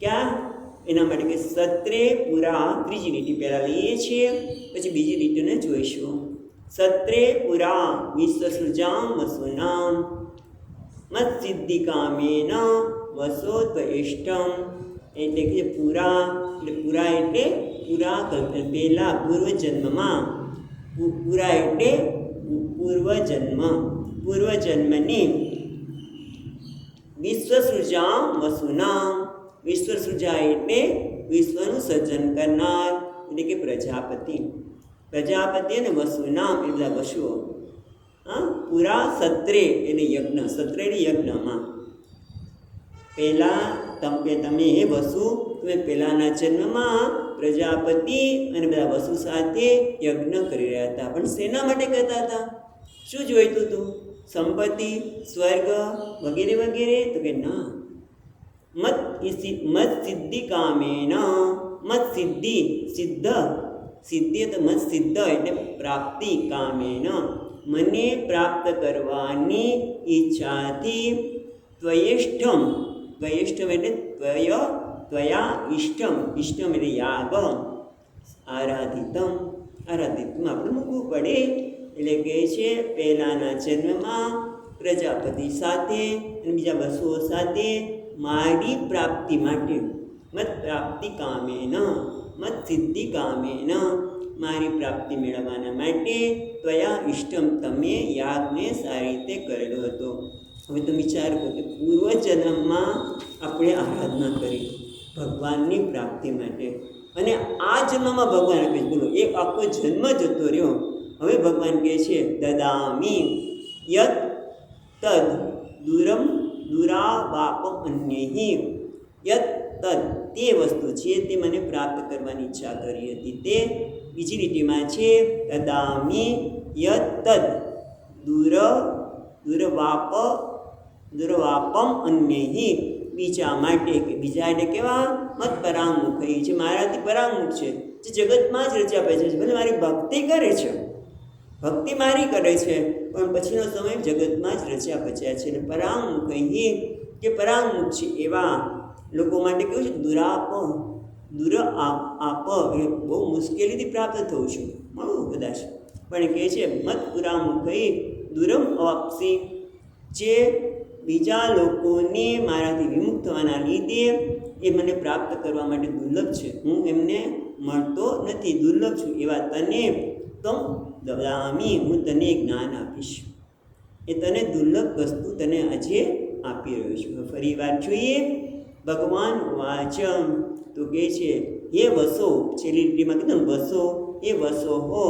ક્યાં એના માટે કે સત્રે પુરા ત્રીજી લીટી પહેલાં લઈએ છીએ પછી બીજી લીટીને જોઈશું સત્રે પુરા વિશ્વસૃજામ વસુનામ મત્સિદ્ધિ કામેન વસોત્વઇષ્ટમ એટલે કે પુરા એટલે પુરા પહેલાં પૂર્વજન્મમાં પુરા એટલે પૂર્વજન્મની વિશ્વસૃજામ વસુનામ વિશ્વસૃજા એટલે વિશ્વનું સર્જન કરનાર એટલે કે પ્રજાપતિ અને વસુનામ એ બધા વસુઓ પુરા સત્રે એટલે યજ્ઞ સત્રે એટલે યજ્ઞમાં પહેલાં તમે હે વસુ તમે પહેલાંના જન્મમાં પ્રજાપતિ અને બધા વસુ સાથે યજ્ઞ કરી રહ્યા હતા પણ શેના માટે કરતા હતા શું જોઈતું હતું સંપત્તિ સ્વર્ગ વગેરે વગેરે તો કે ના મત સિદ્ધિ કામેન મત સિદ્ધિ તો મત સિદ્ધ એટલે પ્રાપ્તિ કામેન મને પ્રાપ્ત કરવાની ઈચ્છાથી ત્વયેષ્ઠમ એટલે ત્વયા ઇષ્ટમ એટલે યાગ આરાધિતમ આપણે મૂકવું પડે એટલે કહે છે પહેલાંના જન્મમાં પ્રજાપતિ સાથે અને બીજા વસુઓ સાથે મારી પ્રાપ્તિ માટે મત પ્રાપ્તિ કામેન મત સિદ્ધિ કામેન મારી પ્રાપ્તિ મેળવવાના માટે ત્વયા ઇષ્ટમ તમે યાગને સારી રીતે કરેલો હતો હવે તમે વિચાર કરો કે પૂર્વજન્મમાં આપણે આરાધના કરી ભગવાનની પ્રાપ્તિ માટે અને આ જન્મમાં ભગવાન આપે બોલો એક આખો જન્મ જતો રહ્યો હવે ભગવાન કહે છે દદામી યત તદ દુરાવાપ અન્યહી યત તદ તે વસ્તુ છે તે મને પ્રાપ્ત કરવાની ઈચ્છા કરી હતી તે બીજી લીટીમાં છે દદામી યત તદ દુર્વાપમ અન્યહી બીજા માટે કે બીજા એટલે કેવા મત પરાંગમુખ છે મારાથી પરાંગમુખ છે જે જગતમાં જ રચ્યા પચ્યા છે ભલે મારી ભક્તિ કરે છે ભક્તિ મારી કરે છે પણ પછીનો સમય જગતમાં જ રચ્યા પચ્યા છે એટલે પરાંગમુખ કે પરાંગમુખ છે એવા લોકો માટે કેવું છે દુર આપ એ બહુ મુશ્કેલીથી પ્રાપ્ત થવું છું મળવું કદાચ પણ કહે છે મત પુરામુખ દુરમ અવાપસી જે બીજા લોકોને મારાથી વિમુખ થવાના લીધે એ મને પ્રાપ્ત કરવા માટે દુર્લભ છે હું એમને મળતો નથી દુર્લભ છું એવા તને તમ દદામી હું તને જ્ઞાન આપીશ એ તને દુર્લભ વસ્તુ તને આજે આપી રહ્યો છું ફરી વાર જોઈએ ભગવાન વાચમ તો કહે છે હે વસો છેલ્લી લીટીમાં કીધું વસો એ વસો હો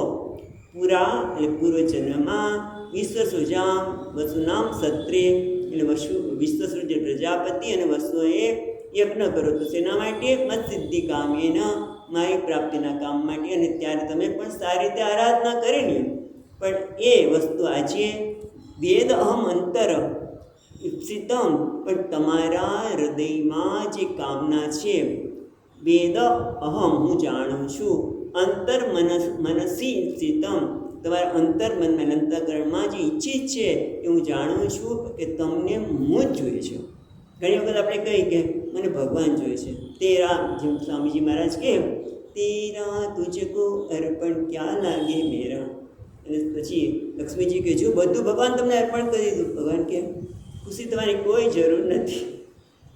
પુરા એટલે પૂર્વજન્મમાં વિશ્વસૃજામ વસુનામ સત્રે એટલે વિશ્વસૃજ પ્રજાપતિ અને વસુએ યજ્ઞ કરો તો શેના માટે મત સિદ્ધિ કામેન મારી પ્રાપ્તિના કામ માટે અને ત્યારે તમે પણ સારી રીતે આરાધના કરેલી પણ એ વસ્તુ આજે વેદ અહમ અંતર ઈપ્સિતમ, પણ તમારા હૃદયમાં જે કામના છે, વેદ અહમ હું જાણું છું, અંતર મનસી ઈપ્સિતમ તમારા અંતર્મનમાં અંતઃકરણમાં જે ઈચ્છિત છે એ હું જાણું છું કે તમને હું જ જોઈએ છે. ઘણી વખત આપણે કહીએ કે મને ભગવાન જોઈએ છે, તેરા જેમ સ્વામીજી મહારાજ કે તેરા તુજકો અર્પણ ક્યાં લાગે મેરા. અને પછી લક્ષ્મીજી કે જો બધું ભગવાન તમને અર્પણ કરી દીધું. ભગવાન કે ખુશી તમારી કોઈ જરૂર નથી.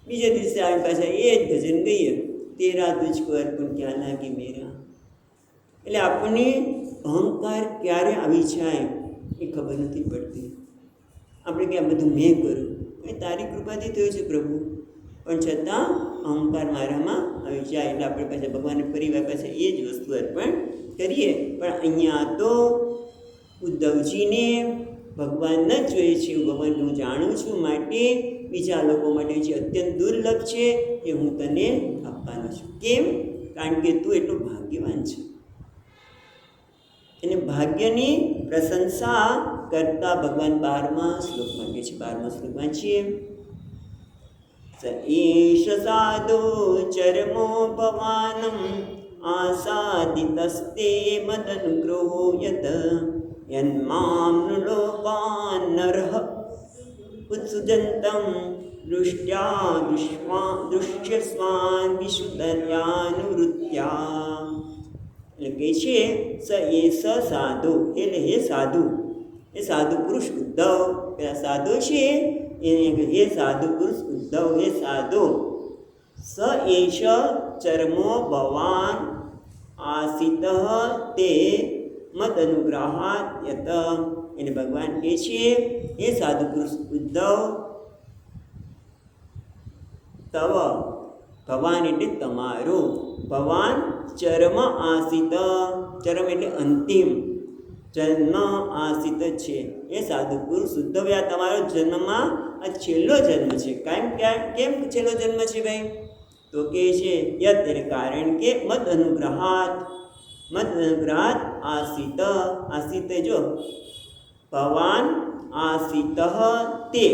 બીજા દિવસે આવી પાછા એ જ ભજન ગઈએ, તેરા તુજકો અર્પણ ક્યાં લાગે મેરા. એટલે આપણને અહંકાર ક્યારે આવી જાય એ ખબર નથી પડતી. આપણે કે આ બધું મેં કર્યું, એ તારી કૃપાથી થયું છે પ્રભુ, પણ છતાં અહંકાર મારામાં આવી જાય એટલે આપણે પાસે ભગવાનને પરિવાર પાસે એ જ વસ્તુ અર્પણ કરીએ. પણ અહીંયા તો ઉદ્ધવજીને ભગવાન જ જોઈએ છે, ભગવાન હું જાણું છું, માટે બીજા લોકો માટે જે અત્યંત દુર્લભ છે એ હું તને આપવાનો છું. કેમ? કારણ કે તું એટલો ભાગ્યવાન છે. એને ભાગ્યની પ્રશંસા કરતા ભગવાન 12મા શ્લોકમાં કહે છે. 12મા શ્લોકમાં છીએ, સ એષ સાધુ ચરમો ભવાનમ આસાદિતસ્તે મદનુગ્રહો યત યન્મામ લોકાન નરઃ ઉત્સુજંતમ દૃશ્યસ્વાન વિશુદ્ધર્યાનુવૃત્યા. એટલે કહે છે સ એ સ સાધુ, એટલે હે સાધુ, એ સાધુ પુરુષ ઉદ્ધવ, પેલા સાધુ છે એને હે સાધુ પુરુષ ઉદ્ધવ, હે સાધુ. સ એષ ચરમો ભવાન આસિત તે મદ અનુગ્રહાત યત. એને ભગવાન કહે છે હે સાધુ પુરુષ ઉદ્ધવ, તવ ભવાન એટલે તમારું, ભવાન ચરમ આસિત, ચરમ એટલે અંતિમ, જન્મ આસિત છે. એ સાધુ પુરુષ ઉદ્ધવ, આ તમારો જન્મમાં આ છેલ્લો જન્મ છે. કેમ છેલ્લો જન્મ છે ભાઈ? તો કે છે યત એટલે કારણ કે મદ અનુગ્રહાત, મદ અનુગ્રહાત આસિત, આસિત જો ભવાન આસિત તે,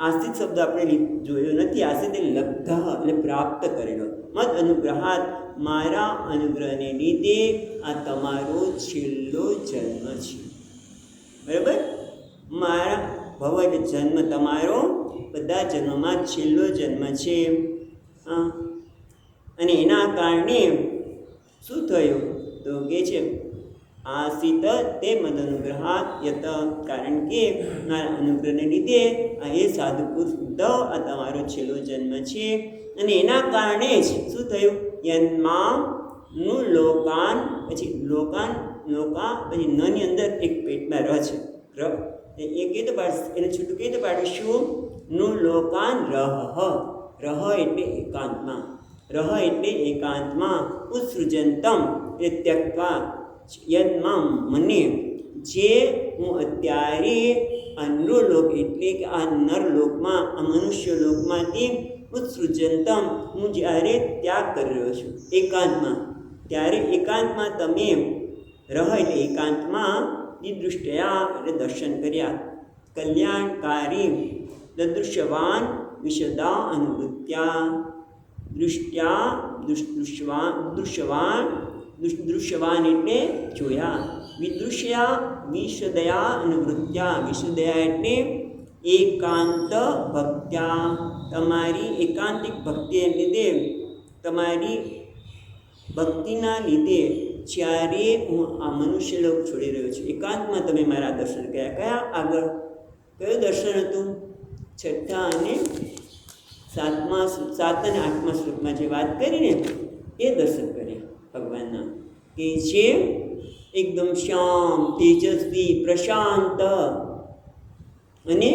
આસિત શબ્દ આપણે જોયો નથી. આસિત એટલે લબ્ધ એટલે પ્રાપ્ત કરેલો. મદ અનુગ્રહાત મારા અનુગ્રહને લીધે આ તમારો છેલ્લો જન્મ છે. બરાબર? મારા ભવ એટલે જન્મ, તમારો બધા જન્મમાં છેલ્લો જન્મ છે. અને એના કારણે શું થયું? તો કે છે આસિત તે મદ અનુગ્રહાત યત, કારણ કે મારા અનુગ્રહને લીધે આ એ સાધુ પુરુષ ઉદ્ધવ આ તમારો છેલ્લો જન્મ છે. અને એના કારણે જ શું થયું? યન્મામ નું લોકાન, પછી લોકાન, લોકા પછી નની અંદર એક પેટમાં ર છે, ર એ કઈ તો પાડીશ, એને છૂટું કઈ તો પાડીશું, નું લોકાન રહ, રહ એટલે એકાંતમાં, રહ એટલે એકાંતમાં, ઉત્સૃજંતમ એ ત્યક્વા યન્મામ મને, જે હું અત્યારે આ નૃલોક એટલે કે આ નરલોકમાં, આ મનુષ્ય લોકમાંથી ઉત્સૃજંતમ હું જ્યારે ત્યાગ કરી રહ્યો છું એકાંતમાં, ત્યારે એકાંતમાં તમે રહ એટલે એકાંતમાં નિદૃષ્ટયા એટલે દર્શન કર્યા, કલ્યાણકારી દદૃશ્યવાન વિશદા અનુવૃત્યા, દૃષ્ટ્યા દૃશ્યવાન એટલે જોયા, વિદૃશ્યા વિશદયા અનુવૃત્યા, વિશુદયા એટલે એકાંત ભક્ત્યા, તમારી એકાંતિક ભક્તિને લીધે, તમારી ભક્તિના લીધે જ્યારે હું આ મનુષ્ય લોક છોડી રહ્યો છું, એકાંતમાં તમે મારા દર્શન કર્યા. કયા? આગળ કયું દર્શન હતું? 6 અને 7 અને 8મા શ્લોકમાં જે વાત કરીને એ દર્શન કર્યા ભગવાનના, કે જે એકદમ શાંત, તેજસ્વી, પ્રશાંત અને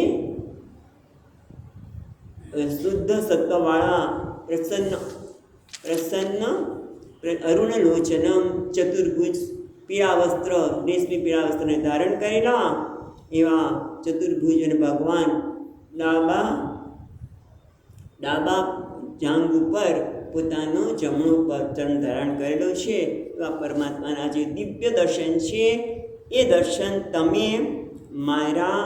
શુદ્ધ સત્વવાળા, પ્રસન્ન અરુણ લોચનમ, ચતુર્ભુજ પીળા વસ્ત્ર, રેશમી પીળા વસ્ત્રને ધારણ કરેલા એવા ચતુર્ભુજ અને ભગવાન ડાબા જાંગ ઉપર પોતાનો જમણો ચરણ ધારણ કરેલો છે. એવા પરમાત્માના જે દિવ્ય દર્શન છે એ દર્શન તમે મારા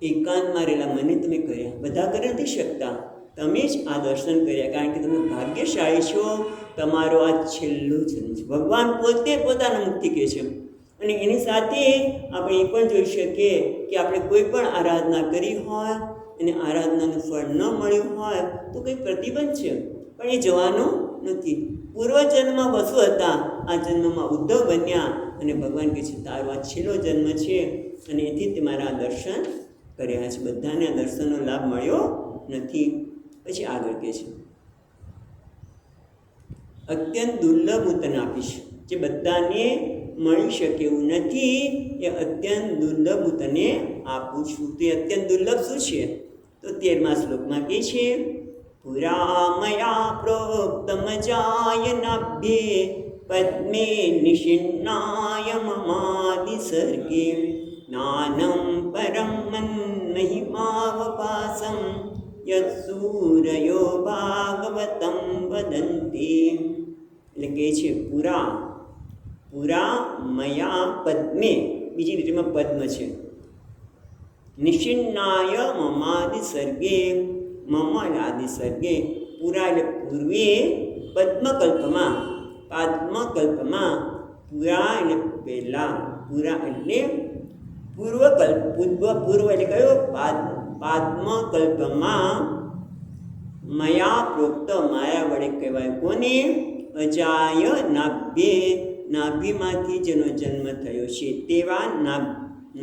એકાંતમાં રહેલા મને તમે કર્યા. બધા કરી નથી શકતા, તમે જ આ દર્શન કર્યા, કારણ કે તમે ભાગ્યશાળી છો. તમારો આ છેલ્લો જન્મ છે. ભગવાન પોતે પોતાના મુક્તિ કહે છે. અને એની સાથે આપણે એ પણ જોઈ શકીએ કે આપણે કોઈ પણ આરાધના કરી હોય અને આરાધનાનું ફળ ન મળ્યું હોય તો કંઈ પ્રતિબંધ છે, પણ એ જવાનો નથી. પૂર્વજન્મમાં વસુ હતા, આ જન્મમાં ઉદ્ધવ બન્યા અને ભગવાન કહે છે તારો આ છેલ્લો જન્મ છે અને એથી તે મારા દર્શન કર્યા છે. બધાને આ દર્શનનો લાભ મળ્યો નથી. પછી આગળ કહે છે અત્યંત દુર્લભ હું તને આપીશ. જે બધાને મળી શકે એવું નથી એ અત્યંત દુર્લભ હું તને આપું છું. તો એ અત્યંત દુર્લભ શું છે? તો 13મા શ્લોકમાં કહે છે પુરા મયા પ્રોક્તમ જાયનાભ્યે પદ્મે નિષિન્નાય મમાદિ સર્ગે જ્ઞાનમ પરમ મહિમાવપાસમ યત્સૂરયો ભાગવતમ વદંતી. એટલે કહે છે પુરા મયા પદ્મે, બીજી રીતમાં પદ્મ છે, નિષિન્નાય મમાદિ સર્ગે, મમ આદિ સર્ગે, પુરા એટલે પૂર્વે, પદ્મકલ્પમાં, પાદ્મકલ્પમાં, પુરા એટલે પહેલા, પુરા એટલે પૂર્વકલ્પ, પૂર્વ એટલે કયો? પાદ્મકલ્પમાં મયા પ્રોક્ત, માયા વડે કહેવાય કોને? અજાય નાભ્યે, નાભીમાંથી જેનો જન્મ થયો છે તેવા,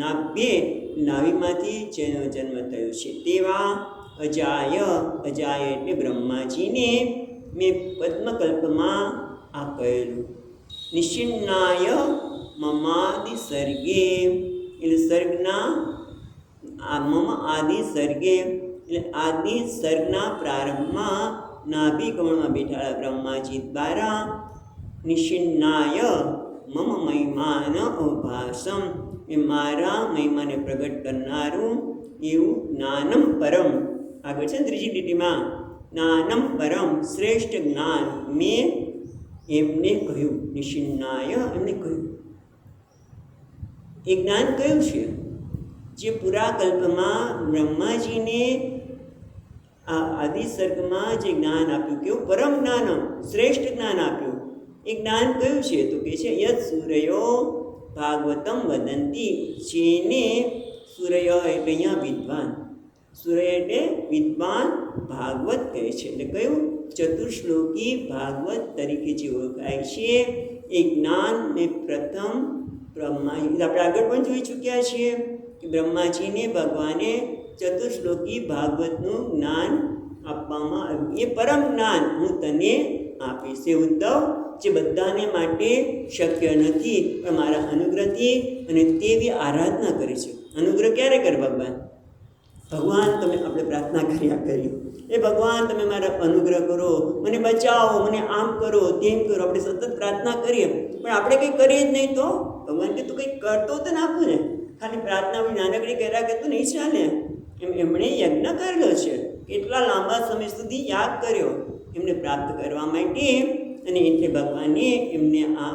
નાભ્યે નાભીમાંથી જેનો જન્મ થયો છે તેવા અજાય, અજાય એટલે બ્રહ્માજીને મેં પદ્મકલ્પમાં આ કહેલું. નિષિન્નાય મમાદિ સર્ગે એટલે સર્ગના મમ આદિ સર્ગે એટલે આદિ સર્ગના પ્રારંભમાં નાભી કમળમાં બેઠાડા બ્રહ્માજી દ્વારા નિષિન્નાય મમ મહિમાન અભાસમ એ મારા મહિમાને પ્રગટ કરનારું એવું જ્ઞાનમ પરમ. આગળ છે ત્રીજી લીટીમાં જ્ઞાનમ પરમ, શ્રેષ્ઠ જ્ઞાન મેં એમને કહ્યું. નિષિન્નાય એમને કહ્યું. એ જ્ઞાન કયું છે? જે પુરાકલ્પમાં બ્રહ્માજીને આ આદિસર્ગમાં જે જ્ઞાન આપ્યું, કેવું પરમ જ્ઞાન, શ્રેષ્ઠ જ્ઞાન આપ્યું. એ જ્ઞાન કયું છે? તો કહે છે યત સૂરયો ભાગવતમ વદંતી. જેને સૂર્ય એટલે અહીંયા વિદ્વાન, સૂર્ય એટલે વિદ્વાન, ભાગવત કહે છે. એટલે કયું? ચતુશ્લોકી ભાગવત તરીકે જે ઓળખાય છે એ જ્ઞાન ને પ્રથમ બ્રહ્માજી, આપણે આગળ પણ જોઈ ચૂક્યા છીએ કે બ્રહ્માજીને ભગવાને ચતુશ્લોકી ભાગવતનું જ્ઞાન આપવામાં આવ્યું. એ પરમ જ્ઞાન હું તને આપીશ. એ ઉદ્ધવ જે બધાને માટે શક્ય નથી, પણ મારા અનુગ્રહથી, અને તેવી આરાધના કરે છે. અનુગ્રહ ક્યારે કરે ભગવાન? ભગવાન તમે આપણે પ્રાર્થના કર્યા કરી, એ ભગવાન તમે મારા અનુગ્રહ કરો, મને બચાવો, મને આમ કરો, તેમ કરો. આપણે સતત પ્રાર્થના કરીએ, પણ આપણે કંઈ કરીએ જ નહીં તો ભગવાન કે તું કંઈક કરતો તો નાખું ને, ખાલી પ્રાર્થના નાનકડી કર્યા કરતું નહીં ચાલે. એમણે યજ્ઞ કરેલો છે, કેટલા લાંબા સમય સુધી યાદ કર્યો એમને પ્રાપ્ત કરવા માટે, અને એટલે ભગવાને એમને આ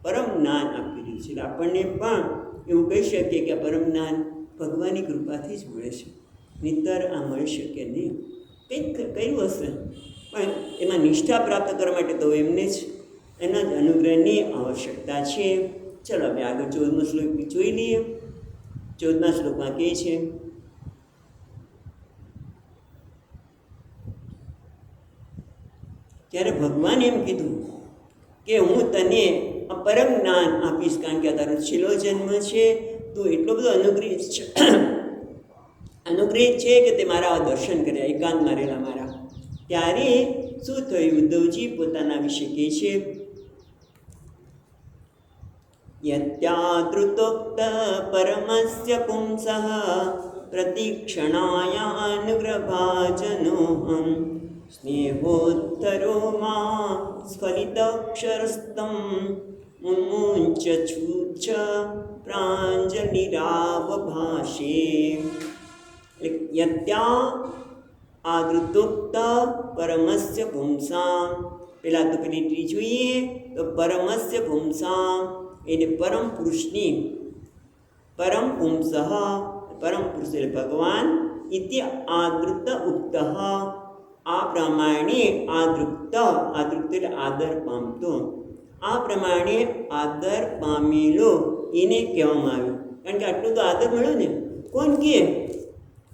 પરમ જ્ઞાન આપી દીધું છે. આપણને પણ એવું કહી શકીએ કે આ પરમ જ્ઞાન ભગવાનની કૃપાથી જ મળે છે, નહીંતર આ મળી શકે નહીં. કંઈક કર્યું હશે, પણ એમાં નિષ્ઠા પ્રાપ્ત કરવા માટે તો એમને જ એના જ અનુગ્રહની આવશ્યકતા છે. ચલો હવે આગળ 14મો શ્લોક જોઈ લઈએ. 14મા શ્લોકમાં કહે છે ત્યારે ભગવાને એમ કીધું કે હું તને આ પરમ જ્ઞાન આપીશ, કારણ કે આ તારો છેલ્લો જન્મ છે, તું એટલો બધો અનુગ્રહિત છે કે તે મારા દર્શન કર્યા, એકાંતમાં રહેલા મારા. ત્યારે શું થયું? ઉદ્ધવજી પોતાના વિશે કહે છે યત્યાદૃતોક્ત પરમસ્ય પુંસઃ પ્રતિક્ષણાયાનુગ્રભાજનોહમ સ્નેહોત્તરો મા સ્ફલિતક્ષરસ્તમ મુમુંચ છૂચ્છ પ્રાંજલિરાવભાષે. યત્યા આદૃતોક્ત પરમસ્ય પુંસામ, પહેલાં તો પેલી જોઈએ તો પરમસ્ય પુંસામ એટલે પરમ પુરુષની, પરમ પુંસઃ પરમ પુરુષ એટલે ભગવાન ઇતિ આદૃત ઉક્ત, આ પ્રમાણે આદૃત, આદૃત એટલે આદર પામતો, આ પ્રમાણે આદર પામેલો એને કહેવામાં આવ્યું. કારણ કે આટલું તો આદર મળ્યો ને. કોણ કહે?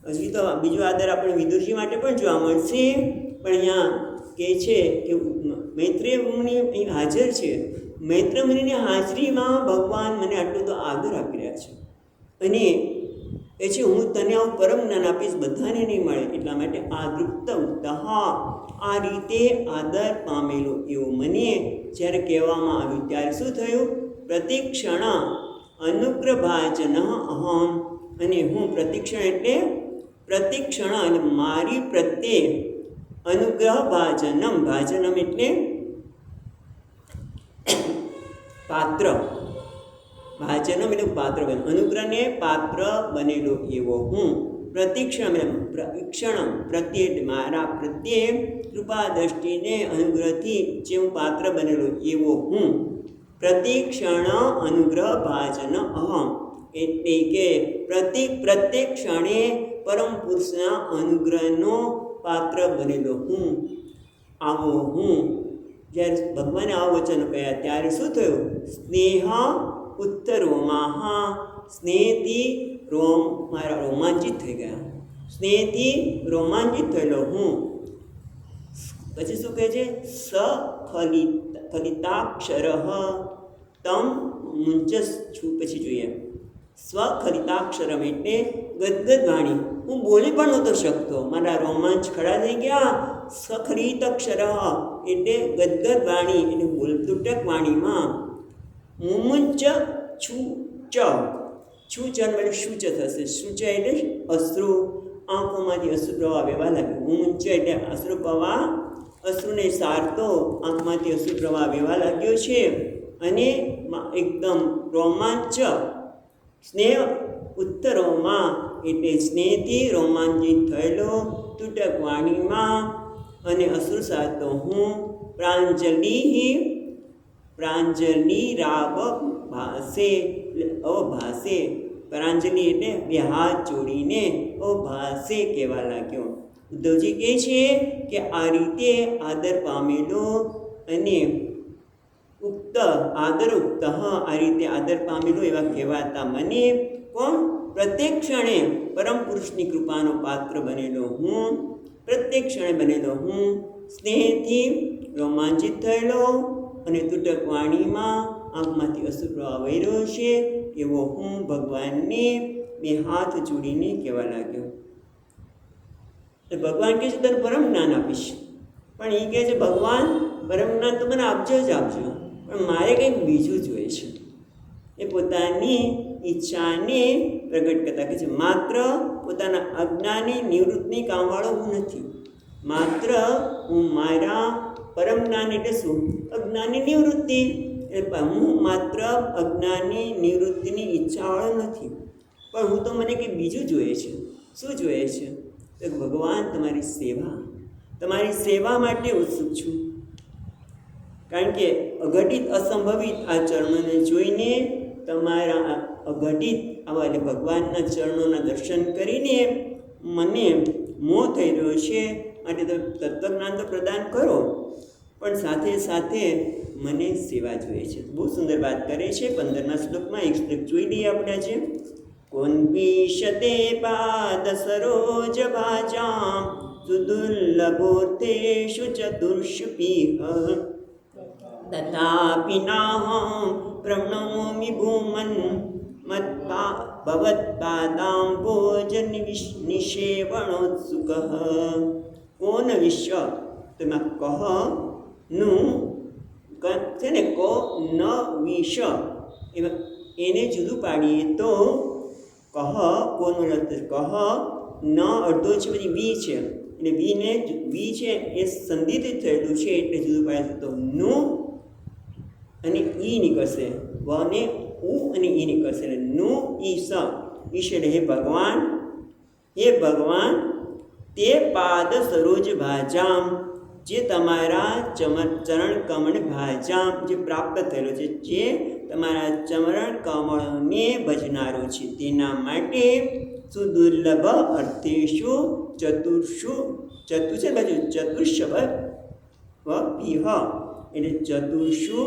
હજી તો બીજો આદર આપણે વિદુરજી માટે પણ જોવા મળશે, પણ અહીંયા કહે છે કે મૈત્રેય મુનિ અહીં હાજર છે. મૈત્રેય મુનિની હાજરીમાં ભગવાન મને આટલું તો આદર આપી રહ્યા છે, અને એ છે હું તને આવું પરમ જ્ઞાન આપીશ, બધાને નહીં મળે, એટલા માટે આદૃત ઉક્ત, આ રીતે આદર પામેલો એવું મને જ્યારે કહેવામાં આવ્યું ત્યારે શું થયું? પ્રતિક્ષણ અનુગ્રભાજન અહમ, અને હું પ્રતિક્ષણ એટલે પ્રતિક્ષણ એટલે મારી પ્રત્યે અનુગ્રહ ભાજનમ, ભાજનમ એટલે પાત્ર, ભાજનમ એટલે પાત્ર બને, અનુગ્રહને પાત્ર બનેલો એવો હું. પ્રતિક્ષણ પ્રતિક્ષણ પ્રત્યે એટલે મારા પ્રત્યે કૃપા દ્રષ્ટિને અનુગ્રહથી જે હું પાત્ર બનેલો એવો હું. પ્રતિક્ષણ અનુગ્રહ ભાજન અહમ એટલે કે પ્રત્યેક ક્ષણે પરમ પુરુષના અનુગ્રહનો પાત્ર બનેલો હું. આવો હું. જ્યારે ભગવાને આ વચનો કહ્યા ત્યારે શું થયું? સ્નેહ ઉત્તરોમાં, સ્નેહથી મારા રોમાંચિત થઈ ગયા, સ્નેહથી રોમાંચિત થયેલો હું. પછી શું કહે છે? ફલિતાક્ષર તમ મુંચસ છું. પછી જોઈએ સ્વખલિતાક્ષરમ એટલે ગદગદ વાણી, હું બોલી પણ નહોતો શકતો, મારા રોમાંચ ખડા થઈ ગયા. સખલિત અક્ષર એટલે ગદગદ વાણી એટલે બોલતુટક વાણીમાં. મુમુંચ છું ચ, છું ચ એટલે શુચ થશે, શુચ એટલે અશ્રુ, આંખોમાંથી અશ્રુ પ્રવાહ વહેવા લાગ્યો. મુમુંચ એટલે અશ્રુ પ્રવાહ, અશ્રુને સારતો આંખમાંથી અશ્રુ પ્રવાહ વહેવા લાગ્યો છે, અને એકદમ રોમાંચ. સ્નેહ ઉત્તરોમાં એટલે સ્નેહથી રોમાંચિત થયેલો તૂટક વાણીમાં, અને અશ્રુ સારતો હું. પ્રાંજલિ રાવ ભાસે અભાસે, પ્રાંજલિ એટલે બે હાથ જોડીને અભાસે કહેવા લાગ્યો. ઉદ્ધવજી કહે છે કે આ રીતે આદર પામેલો અને ઉક્ત આદર ઉક્ત, આ રીતે આદર પામેલો એવા કહેવાતા મને કોણ? પ્રત્યેક ક્ષણે પરમ પુરુષની કૃપાનો પાત્ર બનેલો હું. પ્રત્યેક ક્ષણે બનેલો હું. સ્નેહથી રોમાંચિત થયેલો અને તૂટક વાણીમાં આંખમાંથી અશ્રુ પ્રવાહ વહી રહ્યો છે એવો હું ભગવાનને બે હાથ જોડીને કહેવા લાગ્યો. ભગવાન કહે છે તને પરમ જ્ઞાન આપીશ, પણ એ કહે છે ભગવાન પરમ જ્ઞાન તો મને આપજો જ આપજો, પણ મારે કંઈક બીજું જોઈએ છે. એ પોતાની ઈચ્છાને પ્રગટ કરતા કહે છે માત્ર પોતાના અજ્ઞાની નિવૃત્તિની કામવાળો હું નથી, માત્ર હું મારા પરમ જ્ઞાન એટલે શું? અજ્ઞાની નિવૃત્તિ. એટલે હું માત્ર અજ્ઞાની નિવૃત્તિની ઈચ્છાવાળો નથી, પણ હું તો મને કંઈક બીજું જોઈએ છે. શું જોઈએ છે? તો ભગવાન તમારી સેવા માટે ઉત્સુક છું. કારણ કે અઘટિત અસંભવિત આ ચરણોને જોઈને તમારા અઘટિત આવા એટલે ભગવાનના ચરણોના દર્શન કરીને મને મોહ થઈ રહ્યો છે, માટે તમે તત્વજ્ઞાન તો પ્રદાન કરો, પણ સાથે સાથે મને સેવા જોઈએ છે. બહુ સુંદર વાત કરે છે 15મા શ્લોકમાં. એક શ્લોક જોઈ લઈએ આપણે આજે. કોન્વિશતે પાદ સરોજ ભાજામ સુદુર્લભોર્થેષુ ચતુર્ષુપીહ તથાપિ નાહં પ્રણમોમિ ભૂમન ભવત્પાદાંભોજ નિષેવણોત્સુકઃ. કોન વિશ્વ તેમાં કહ નું છે ને, કો ન વિષ એને જુદું પાડીએ તો કહ, કોનું અર્થ કહ, ન અડધો છે પછી વી છે, એટલે વી છે એ સંધિત થયેલું છે એટલે જુદું પાડે તો નું અને ઈ નીકળશે, વ ને ઉ અને ઈ નીકળશે એટલે નું ઈશ. ઈશ એટલે હે ભગવાન તે પાદ સરોજ ભાજામ જે તમારા ચરણ કમળ ભાજામ જે પ્રાપ્ત થયેલો છે, જે તમારા ચરણ કમળને ભજનારો છે તેના માટે સુદુર્લભ અર્થેષુ ચતુર્ષુ ચતુ છે બાજુ ચતુર્શબ પીહ એટલે ચતુર્ષુ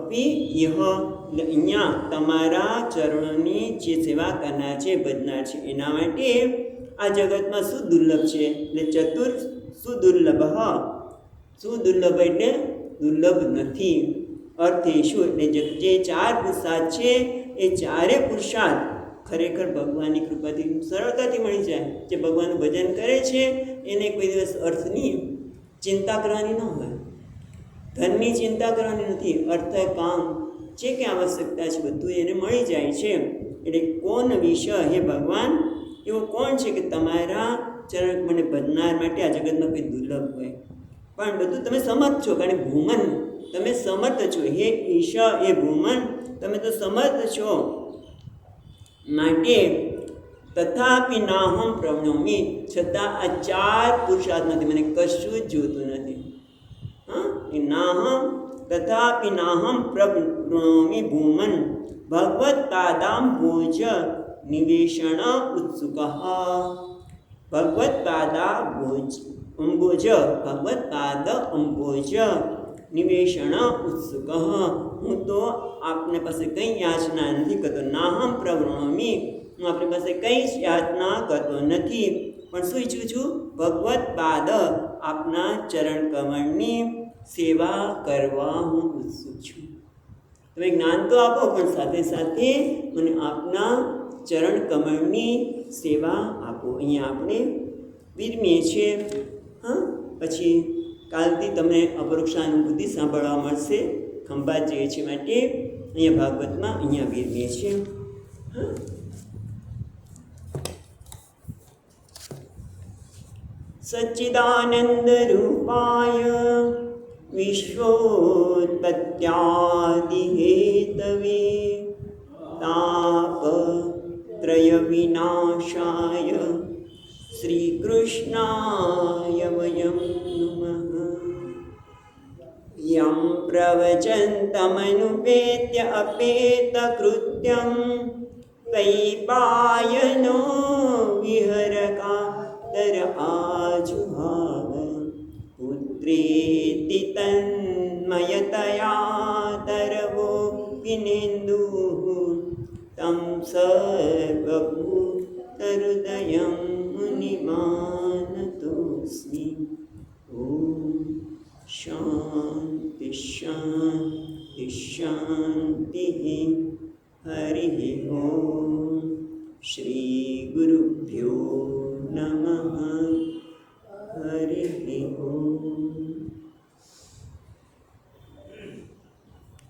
અપી યહ એટલે અહીંયા તમારા ચરણોની જે સેવા કરનાર છે ભજનાર છે એના માટે આ જગતમાં શું દુર્લભ છે એટલે સુદુર્લભ સુદુર્લભ એટલે દુર્લભ નથી. અર્થ એ શું એટલે જે ચાર પુરુષાર્થ છે એ ચારે પુરુષાર્થ ખરેખર ભગવાનની કૃપાથી સરળતાથી મળી જાય. જે ભગવાનનું ભજન કરે છે એને કોઈ દિવસ અર્થની ચિંતા કરવાની ન હોય, ધનની ચિંતા કરવાની નથી. અર્થ કામ જે કે આવશ્યકતા છે બધું એને મળી જાય છે. એટલે કોણ વિષય હે ભગવાન એવો કોણ છે કે તમારા ચરણ મને ભજનાર માટે આ જગતમાં કોઈ દુર્લભ હોય? પણ બધું તમે સમર્થ છો, કારણ ભૂમન તમે સમર્થ છો. હે ઈશા એ ભૂમન તમે તો સમર્થ છો માટે તથાપિ નાહમ પ્રણોમી છતાં આ ચાર પુરુષાર્થમાંથી મને કશું જ જોતું નથી. એ નાહમ તથાપિ નાહમ પ્રણોમી ભૂમન ભગવત પાદામ ભોજ નિવેશણ ઉત્સુક ભગવત પાદા ભોજ અંબોજ ભગવત પાદ અંબોજ નિવેશણ ઉત્સુક હું તો આપને પાસે કંઈ યાચના નથી કરતો. નાહમ પ્રવૃણોમી હું આપણી પાસે કંઈ યાચના કરતો નથી, પણ શું ઈચ્છું છું? ભગવત પાદ આપના ચરણ કમળની સેવા કરવા હું ઉત્સુક છું. તમે જ્ઞાન તો આપો પણ સાથે સાથે મને આપના ચરણ કમળની સેવા આપો. અહીંયા આપણે વિરમીએ છીએ. પછી કાલથી તમને અપરોક્ષાનુભૂતિ સાંભળવા મળશે. ખંભાત જઈએ છીએ માટે અહીંયા ભાગવતમાં અહીંયા વિરમીએ છીએ. સચ્ચિદાનંદ રૂપાય વિશ્વોત્પત્યાદિ હેતવે તાપત્રય વિનાશાય શ્રી કૃષ્ણાય વયમ નમઃ. યમ પ્રવચંતમનુપેત્ય અપેત કૃત્યમ તૈપાયનો વિહરકાતર આજુહાવ પુત્રેતિ તન્મયતયા તરવો વિનેન્દુઃ તમ સર્વભૂતહૃદયં મુનિમાનતોસ્મિ. ઓમ શાંતિ શાંતિ શાંતિ. હરિ ઓમ. શ્રી ગુરુભ્યો નમઃ. હરિ ઓમ.